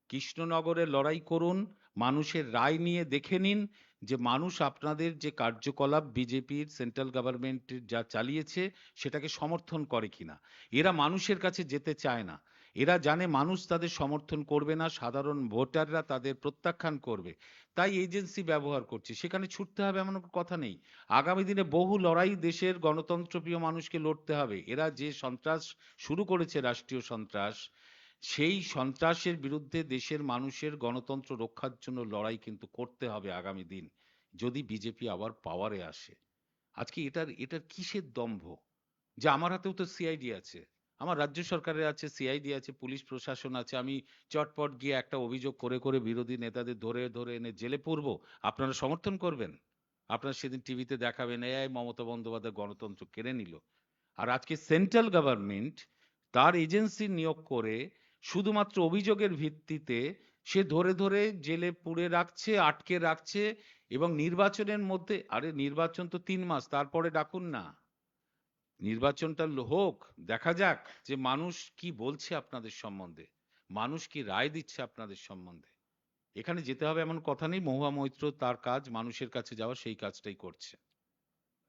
কৃষ্ণনগরে লড়াই করুন, মানুষের রায় নিয়ে দেখে নিন যে মানুষ আপনাদের যে কার্যকলাপ বিজেপির সেন্ট্রাল গভর্নমেন্ট যা চালিয়েছে সেটাকে সমর্থন করে কিনা। এরা মানুষের কাছে যেতে চায় না, এরা জানে মানুষ তাদের সমর্থন করবে না, সাধারণ ভোটাররা তাদের প্রত্যাখ্যান করবে, তাই এজেন্সি ব্যবহার করছে। সেখানে ছুটতে হবে এমন কোনো কথা নেই। আগামী দিনে বহু লড়াই দেশের গণতন্ত্রপ্রিয় মানুষকে লড়তে হবে। এরা যে সন্ত্রাস শুরু করেছে, রাষ্ট্রীয় সন্ত্রাস, সেই সন্ত্রাসের বিরুদ্ধে দেশের মানুষের গণতন্ত্র রক্ষার জন্য লড়াই কিন্তু করতে হবে আগামী দিন, যদি বিজেপি আবার পাওয়ারে আসে। আজকে এটার কিসের দম্ভ? যে আমার হাতেও তো সিআইডি আছে, আমার রাজ্য সরকারের আছে, সিআইডি আছে, পুলিশ প্রশাসন আছে, আমি চটপট গিয়ে একটা অভিযোগ করে করে বিরোধী নেতাদের ধরে ধরে এনে জেলে পুরবো, আপনারা সমর্থন করবেন? আপনারা সেদিন টিভিতে দেখাবেন এই মমতা বন্দ্যোপাধ্যায় গণতন্ত্র কেড়ে নিল। আর আজকে সেন্ট্রাল গভর্নমেন্ট তার এজেন্সি নিয়োগ করে শুধুমাত্র অভিযোগের ভিত্তিতে সে ধরে ধরে জেলে পুরে রাখছে, আটকে রাখছে। এবং নির্বাচনের মধ্যে, আরে নির্বাচন তো 3 মাস, তারপরে ডাকুন না, নির্বাচনটা হোক, দেখা যাক যে মানুষ কি বলছে আপনাদের সম্বন্ধে, মানুষ কি রায় দিচ্ছে আপনাদের সম্বন্ধে। এখানে যেতে হবে এমন কথা নেই, মহুয়া মৈত্র তার কাজ মানুষের কাছে যাওয়া, সেই কাজটাই করছে।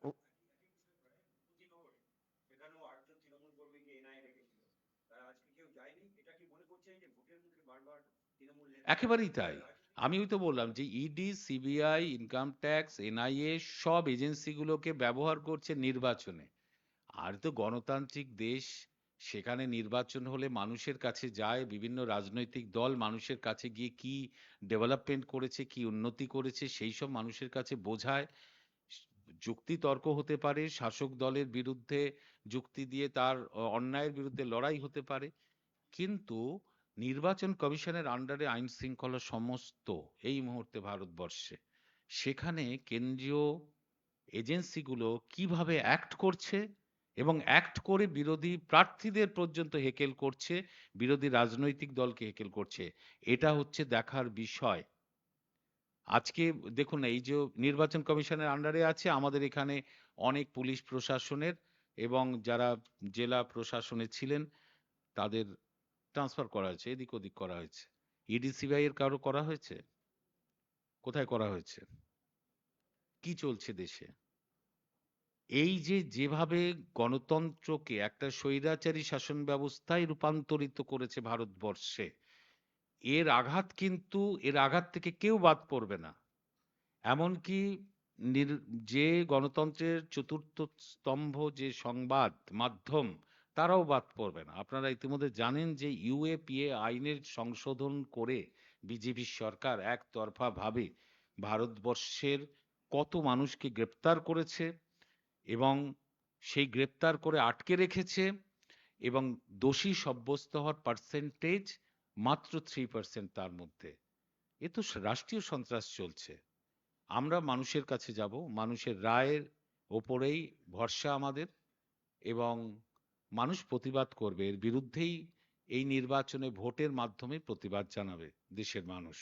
ও- সেখানেও 8জন তৃণমূল কর্মীকে এনআইএ রেখেছিল, তারা আজকে কেউ যায়নি। এটা কি মনে করছেন যে ভোটের মুখে বারবার তৃণমূল একেবারেই তাই। আমি ওই তো বললাম যে ED, CBI, income tax, NIA সব এজেন্সিগুলোকে ব্যবহার করছে নির্বাচনে। আর তো গণতান্ত্রিক দেশ, সেখানে নির্বাচন হলে মানুষের কাছে যায়, বিভিন্ন রাজনৈতিক দল মানুষের কাছে গিয়ে কি ডেভেলপমেন্ট করেছে, কি উন্নতি করেছে সেই সব মানুষের কাছে বোঝায়। যুক্তি তর্ক হতে পারে, শাসক দলের বিরুদ্ধে যুক্তি দিয়ে তার অন্যায়ের বিরুদ্ধে লড়াই হতে পারে, কিন্তু নির্বাচন কমিশনের আন্ডারে আইন শৃঙ্খলা সমস্ত এই মুহূর্তে ভারতবর্ষে, সেখানে কেন্দ্রীয় এজেন্সিগুলো কিভাবে অ্যাক্ট করছে এবং অ্যাক্ট করে বিরোধী প্রার্থীদের পর্যন্ত হেকেল করছে, বিরোধী রাজনৈতিক দলকে হেকেল করছে, এটা হচ্ছে দেখার বিষয়। আজকে দেখুন না, এই যে নির্বাচন কমিশনের আন্ডারে আছে, আমাদের এখানে অনেক পুলিশ প্রশাসনের এবং যারা জেলা প্রশাসনে ছিলেন তাদের ট্রান্সফার করা হয়েছে, এদিক ওদিক করা হয়েছে। ইডি সিবিআই এর কারো করা হয়েছে? কোথায় করা হয়েছে? কি চলছে দেশে? এই যে যেভাবে গণতন্ত্রকে একটা স্বৈরাচারী শাসন ব্যবস্থায় রূপান্তরিত করেছে ভারতবর্ষে, এর আঘাত থেকে কেউ বাদ পড়বে না। এমনকি যে গণতন্ত্রের চতুর্থ স্তম্ভ যে সংবাদ মাধ্যম, তারাও বাদ পড়বে না। আপনারা ইতিমধ্যে জানেন যে ইউএপিএ আইনের সংশোধন করে বিজেপি সরকার একতরফা ভাবে ভারতবর্ষের কত মানুষকে গ্রেপ্তার করেছে এবং সেই গ্রেপ্তার করে আটকে রেখেছে, এবং দোষী সাব্যস্ত হওয়ার পার্সেন্টেজ মাত্র 3% তার মধ্যে। এ তো রাষ্ট্রীয় সন্ত্রাস চলছে। আমরা মানুষের কাছে যাব, মানুষের রায়ের ওপরেই ভরসা আমাদের, এবং মানুষ প্রতিবাদ করবে, এর বিরুদ্ধেই এই নির্বাচনে ভোটের মাধ্যমে প্রতিবাদ জানাবে দেশের মানুষ।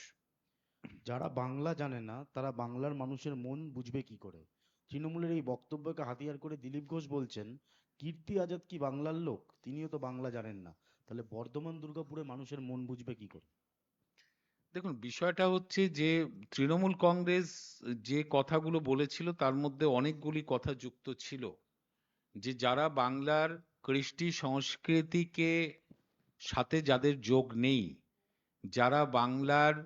যারা বাংলা জানে না তারা বাংলার মানুষের মন বুঝবে কি করে? তৃণমূলের এই বক্তব্যকে হাতিয়ার করে দিলীপ ঘোষ বলছেন কীর্তি আজাদ কি বাংলার লোক? তিনিও তো বাংলা জানেন না। তাহলে বর্ধমান দুর্গাপুরে মানুষের মন বুঝবে কি করে? দেখুন, বিষয়টা হচ্ছে যে তৃণমূল কংগ্রেস যে কথাগুলো বলেছিল তার মধ্যে অনেকগুলি কথা যুক্ত ছিল, যে যারা বাংলার কৃষ্টি সংস্কৃতিকে সাথে যাদের যোগ নেই, যারা বাংলার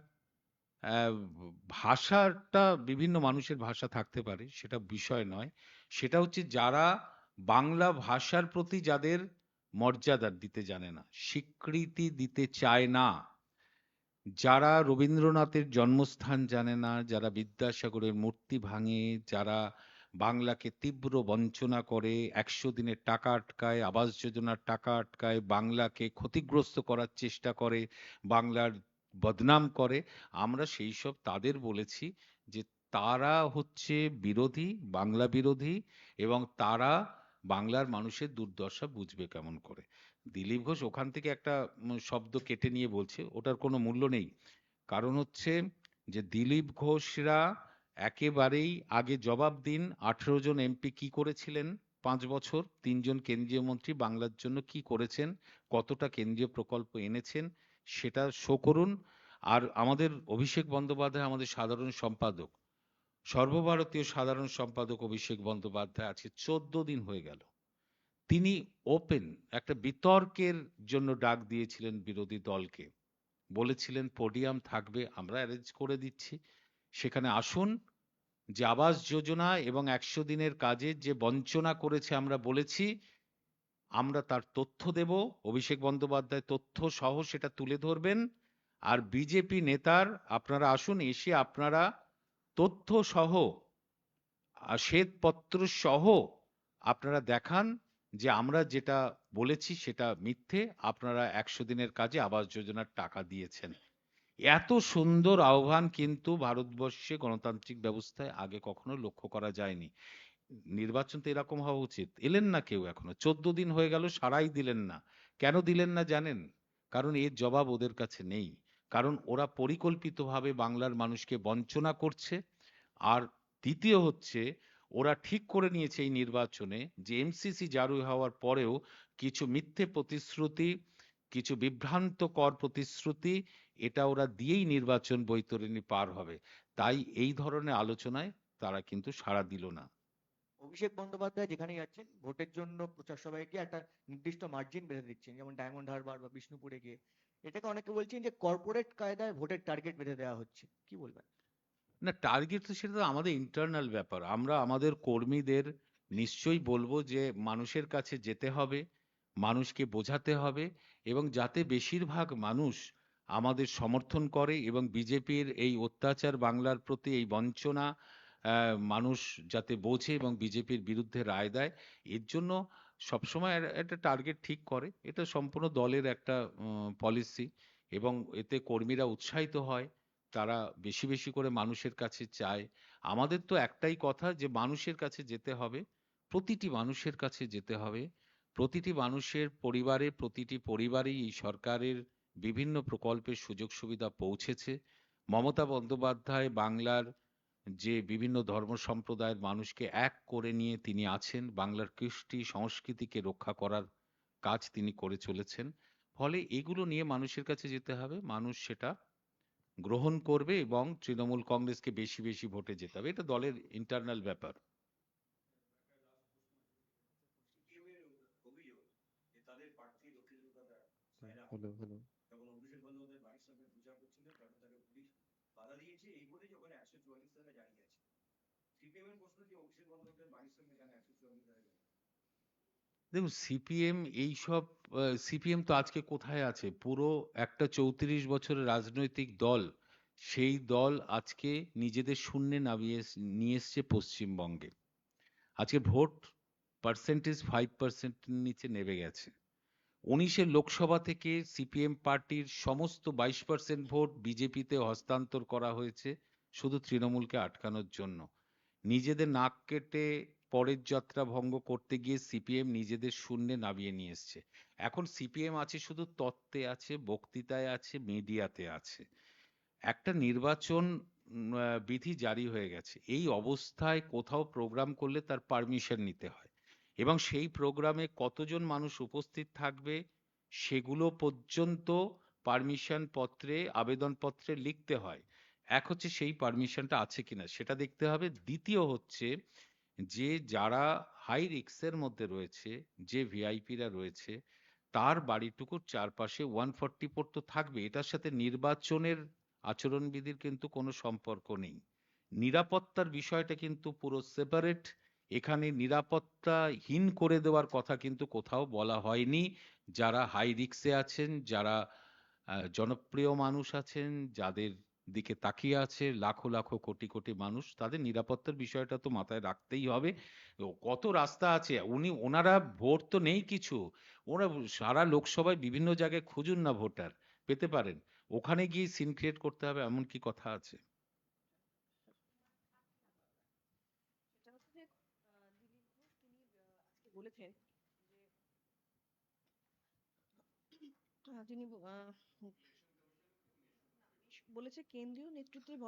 ভাষাটা, বিভিন্ন মানুষের ভাষা থাকতে পারে, সেটা বিষয় নয়, সেটা হচ্ছে যারা বাংলা ভাষার প্রতি যাদের মর্যাদা দিতে জানে না, স্বীকৃতি দিতে চায় না, যারা রবীন্দ্রনাথের জন্মস্থান জানে না, যারা বিদ্যাসাগরের মূর্তি ভাঙে, যারা বাংলাকে তীব্র বঞ্চনা করে, 100 দিনের টাকা আটকায়, আবাস যোজনার টাকা আটকায়, বাংলাকে ক্ষতিগ্রস্ত করার চেষ্টা করে, বাংলার বদনাম করে, আমরা সেই সব তাদের বলেছি যে তারা হচ্ছে বিরোধী, বাংলা বিরোধী, এবং তারা বাংলার মানুষের দুর্দশা বুঝবে কেমন করে। দিলীপ ঘোষ ওখান থেকে একটা শব্দ কেটে নিয়ে বলছে, ওটার কোনো মূল্য নেই। কারণ হচ্ছে যে দিলীপ ঘোষরা একেবারেই আগে জবাব দিন, 18 জন এমপি কি করেছিলেন 5 বছর, 3 জন কেন্দ্রীয় মন্ত্রী বাংলার জন্য কি করেছেন, কতটা কেন্দ্রীয় প্রকল্প এনেছেন, সেটা শো করুন। আর আমাদের অভিষেক বন্দ্যোপাধ্যায়, আমাদের সাধারণ সম্পাদক, সর্বভারতীয় সাধারণ সম্পাদক অভিষেক বন্দ্যোপাধ্যায় আজকে 14 দিন হয়ে গেল, তিনি ওপেন একটা বিতর্কের জন্য ডাক দিয়েছিলেন বিরোধী দলকে, বলেছিলেন পোডিয়াম থাকবে, আমরা অ্যারেঞ্জ করে দিচ্ছি, সেখানে আসুন, যে আবাস যোজনা এবং 100 দিনের কাজের যে বঞ্চনা করেছে আমরা বলেছি, আমরা তার তথ্য দেব, অভিষেক বন্দ্যোপাধ্যায় তথ্য সহ সেটা তুলে ধরবেন, আর বিজেপি নেতার আপনারা আসুন, এসে আপনারা তথ্য সহ শ্বেতপত্র সহ আপনারা দেখান যে আমরা যেটা বলেছি সেটা মিথ্যে, আপনারা 100 দিনের কাজে আবাস যোজনার টাকা দিয়েছেন। এত সুন্দর আহ্বান কিন্তু ভারতবর্ষে গণতান্ত্রিক ব্যবস্থায় আগে কখনো লক্ষ্য করা যায়নি। নির্বাচন তো এরকম হওয়া উচিত। এলেন না কেউ এখনো, 14 দিন হয়ে গেল, সাড়াই দিলেন না। কেন দিলেন না জানেন? কারণ এর জবাব ওদের কাছে নেই। কারণ ওরা পরিকল্পিতভাবে বাংলার মানুষকে বঞ্চনা করছে। আর দ্বিতীয় হচ্ছে, ওরা ঠিক করে নিয়েছে এই নির্বাচনে যে এমসিসি জারি হওয়ার পরেও কিছু মিথ্যে প্রতিশ্রুতি, কিছু বিভ্রান্তকর প্রতিশ্রুতি, এটা ওরা দিয়েই নির্বাচন বৈতরণী পার হবে। তাই এই ধরনের আলোচনায় তারা কিন্তু সাড়া দিল না। অভিষেক বন্দ্যোপাধ্যায় যেখানে যাচ্ছেন ভোটের জন্য প্রচার সভায় গিয়ে একটা নির্দিষ্ট মার্জিন বেঁধে দিচ্ছেন, যেমন ডায়মন্ড হারবার বা বিষ্ণুপুরে গিয়ে। এটাকে অনেকে বলছেন যে কর্পোরেট কায়দায় ভোটের টার্গেট বেঁধে দেওয়া হচ্ছে, কি বলবেন? না, টার্গেট তো সেটা তো আমাদের ইন্টারনাল ব্যাপার। আমরা আমাদের কর্মীদের নিশ্চয়ই বলবো যে মানুষের কাছে যেতে হবে, মানুষকে বোঝাতে হবে, এবং যাতে বেশিরভাগ মানুষ আমাদের সমর্থন করে এবং বিজেপির এই অত্যাচার, বাংলার প্রতি এই বঞ্চনা মানুষ যাতে বোঝে এবং বিজেপির বিরুদ্ধে রায় দেয়, এর জন্য সবসময় একটা টার্গেট ঠিক করে। এটা সম্পূর্ণ দলের একটা পলিসি, এবং এতে কর্মীরা উৎসাহিত হয়, তারা বেশি বেশি করে মানুষের কাছে চায়। আমাদের তো একটাই কথা যে মানুষের কাছে যেতে হবে, প্রতিটি মানুষের কাছে যেতে হবে। প্রতিটি মানুষের পরিবারে, প্রতিটি পরিবারেই এই সরকারের বিভিন্ন প্রকল্পের সুযোগ সুবিধা পৌঁছেছে। মমতা বন্দ্যোপাধ্যায় বাংলার যে বিভিন্ন ধর্ম সম্প্রদায়ের মানুষকে এক করে নিয়ে তিনি আছেন, বাংলার কৃষ্টি সংস্কৃতিকে রক্ষা করার কাজ তিনি করে চলেছেন। ফলে এগুলো নিয়ে মানুষের কাছে যেতে হবে, মানুষ সেটা গ্রহণ করবে এবং তৃণমূল কংগ্রেসকে বেশি বেশি ভোটে যেতে হবে। এটা দলের ইন্টারনাল ব্যাপার। অভিযোগ যে তাদের প্রার্থী লক্ষ্মী কলকাতা হলো হলো যখন অভিষেক বন্দ্যোপাধ্যায় বাড়ির সামনে প্রচার করছিলেন তখন তাকে পুলিশ বাধা দিয়েছে, এই বলে যে ওখানে 144 টাকা জারি আছে। সিপিএম এর প্রশ্ন যে অভিষেক বন্দ্যোপাধ্যায়ের বাড়ির সামনে কেন 144 টাকা জারি? দেখুন, সিপিএম এইসব, সিপিএম তো আজকে কোথায় আছে? পুরো একটা 34 বছরের রাজনৈতিক দল, সেই দল আজকে নিজেদের শূন্যে নামিয়ে নিয়ে এসছে পশ্চিমবঙ্গে। আজকে ভোট পার্সেন্টেজ 5% নিচে নেমে গেছে। 19-এর লোকসভা থেকে সিপিএম পার্টির সমস্ত 22% ভোট বিজেপিতে হস্তান্তর করা হয়েছে শুধু তৃণমূলকে আটকানোর জন্য। নিজেদের নাক কেটে পরের যাত্রা ভঙ্গ করতে গিয়ে সিপিএম নিজেদের শূন্যে নামিয়ে নিয়ে এসছে। এখন সিপিএম আছে শুধু তত্ত্বে আছে, বক্তৃতায় আছে, মিডিয়াতে আছে। একটা নির্বাচন বিধি জারি হয়ে গেছে, এই অবস্থায় কোথাও প্রোগ্রাম করলে তার পারমিশন নিতে হয়, এবং সেই প্রোগ্রামে কতজন মানুষ উপস্থিত থাকবে সেগুলো পর্যন্ত পারমিশন পত্রে, আবেদন পত্রে লিখতে হয়। এক হচ্ছে সেই পারমিশনটা আছে কিনা সেটা দেখতে হবে। দ্বিতীয় হচ্ছে যে যারা হাই রিস্কের মধ্যে রয়েছে, যে ভিআইপিরা রয়েছে, তার বাড়িটুকুর চারপাশে 144 তো থাকবে। এটার সাথে নির্বাচনের আচরণবিধির কিন্তু কোনো সম্পর্ক নেই। নিরাপত্তার বিষয়টা কিন্তু পুরো সেপারেট। এখানে নিরাপত্তাহীন করে দেওয়ার কথা কিন্তু কোথাও বলা হয়নি। যারা হাই রিস্কে আছেন, যারা জনপ্রিয় মানুষ আছেন, যাদের দিকে তাকিয়ে আছে লাখো লাখো কোটি কোটি মানুষ, তাদের নিরাপত্তার বিষয়টা তো মাথায় রাখতেই হবে। কত রাস্তা আছে, ওনারা ভোট তো নেই কিছু, ওরা সারা লোকসভায় বিভিন্ন জায়গায় খুঁজুন না, ভোটার পেতে পারেন। ওখানে গিয়ে সিন ক্রিয়েট করতে হবে এমন কি কথা আছে? সেটা হচ্ছে যে দিলীপ ঘোষ তিনি আজকে বলেছেন যে তিনি বলেছে কেন্দ্রীয় নেতৃত্বের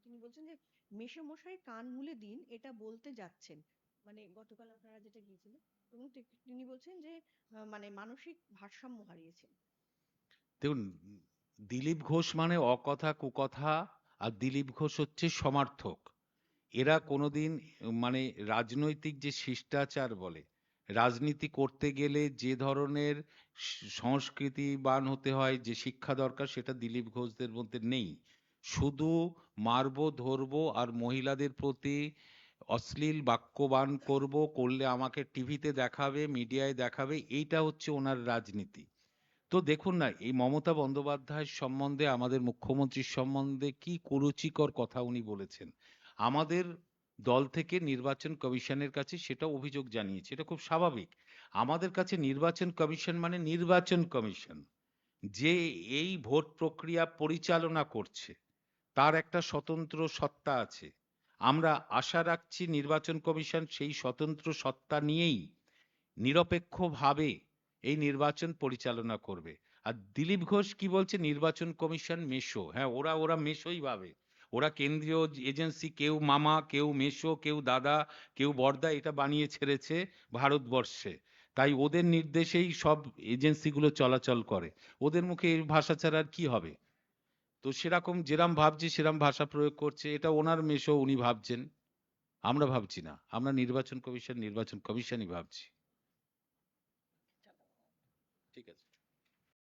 তিনি বলছেন যে মেসোমশাই কান মুলে দিন এটা বলতে যাচ্ছেন, মানে গতকাল আপনারা যেটা গিয়েছিলেন, এবং তিনি বলছেন যে মানে মানসিক ভারসাম্য হারিয়েছেন। দেখুন, দিলীপ ঘোষ মানে অকথা কুকথা, আর দিলীপ ঘোষ হচ্ছে সমার্থক। এরা কোনোদিন মানে রাজনৈতিক যে শিষ্টাচার বলে, রাজনীতি করতে গেলে যে ধরনের সংস্কৃতিবান হতে হয়, যে শিক্ষা দরকার, সেটা দিলীপ ঘোষদের মধ্যে নেই। শুধু মারবো, ধরবো আর মহিলাদের প্রতি অশ্লীল বাক্যবান করব, করলে আমাকে টিভিতে দেখাবে, মিডিয়ায় দেখাবে, এইটা হচ্ছে ওনার রাজনীতি। তো দেখুন না, এই মমতা বন্দ্যোপাধ্যায় সম্বন্ধে, আমাদের মুখ্যমন্ত্রীর সম্বন্ধে কি কুরুচিকর কথা উনি বলেছেন। আমাদের দল থেকে নির্বাচন কমিশনের কাছে সেটা অভিযোগ জানিয়েছে, এটা খুব স্বাভাবিক। আমাদের কাছে নির্বাচন কমিশন মানে নির্বাচন কমিশন, যে এই ভোট প্রক্রিয়া পরিচালনা করছে, তার একটা স্বতন্ত্র সত্তা আছে। আমরা আশা রাখছি নির্বাচন কমিশন সেই স্বতন্ত্র সত্তা নিয়েই নিরপেক্ষভাবে এই নির্বাচন পরিচালনা করবে। আর দিলীপ ঘোষ কি বলছে, নির্বাচন কমিশন মেশো। হ্যাঁ, ওরা ওরা মেশোই ভাবে। ওরা কেন্দ্রীয় এজেন্সি, কেউ মামা, কেউ মেশো, কেউ দাদা, কেউ বড়দা, এটা বানিয়ে ছেড়েছে ভারতবর্ষে। তাই ওদের নির্দেশেই সব এজেন্সিগুলো চলাচল করে। ওদের মুখে এই ভাষা ছাড়া আর কি হবে? তো সেরকম যেরাম ভাবছে সেরাম ভাষা প্রয়োগ করছে, এটা ওনার মেশো, উনি ভাবছেন, আমরা ভাবছি না। আমরা নির্বাচন কমিশনই ভাবছি। ঠিক আছে।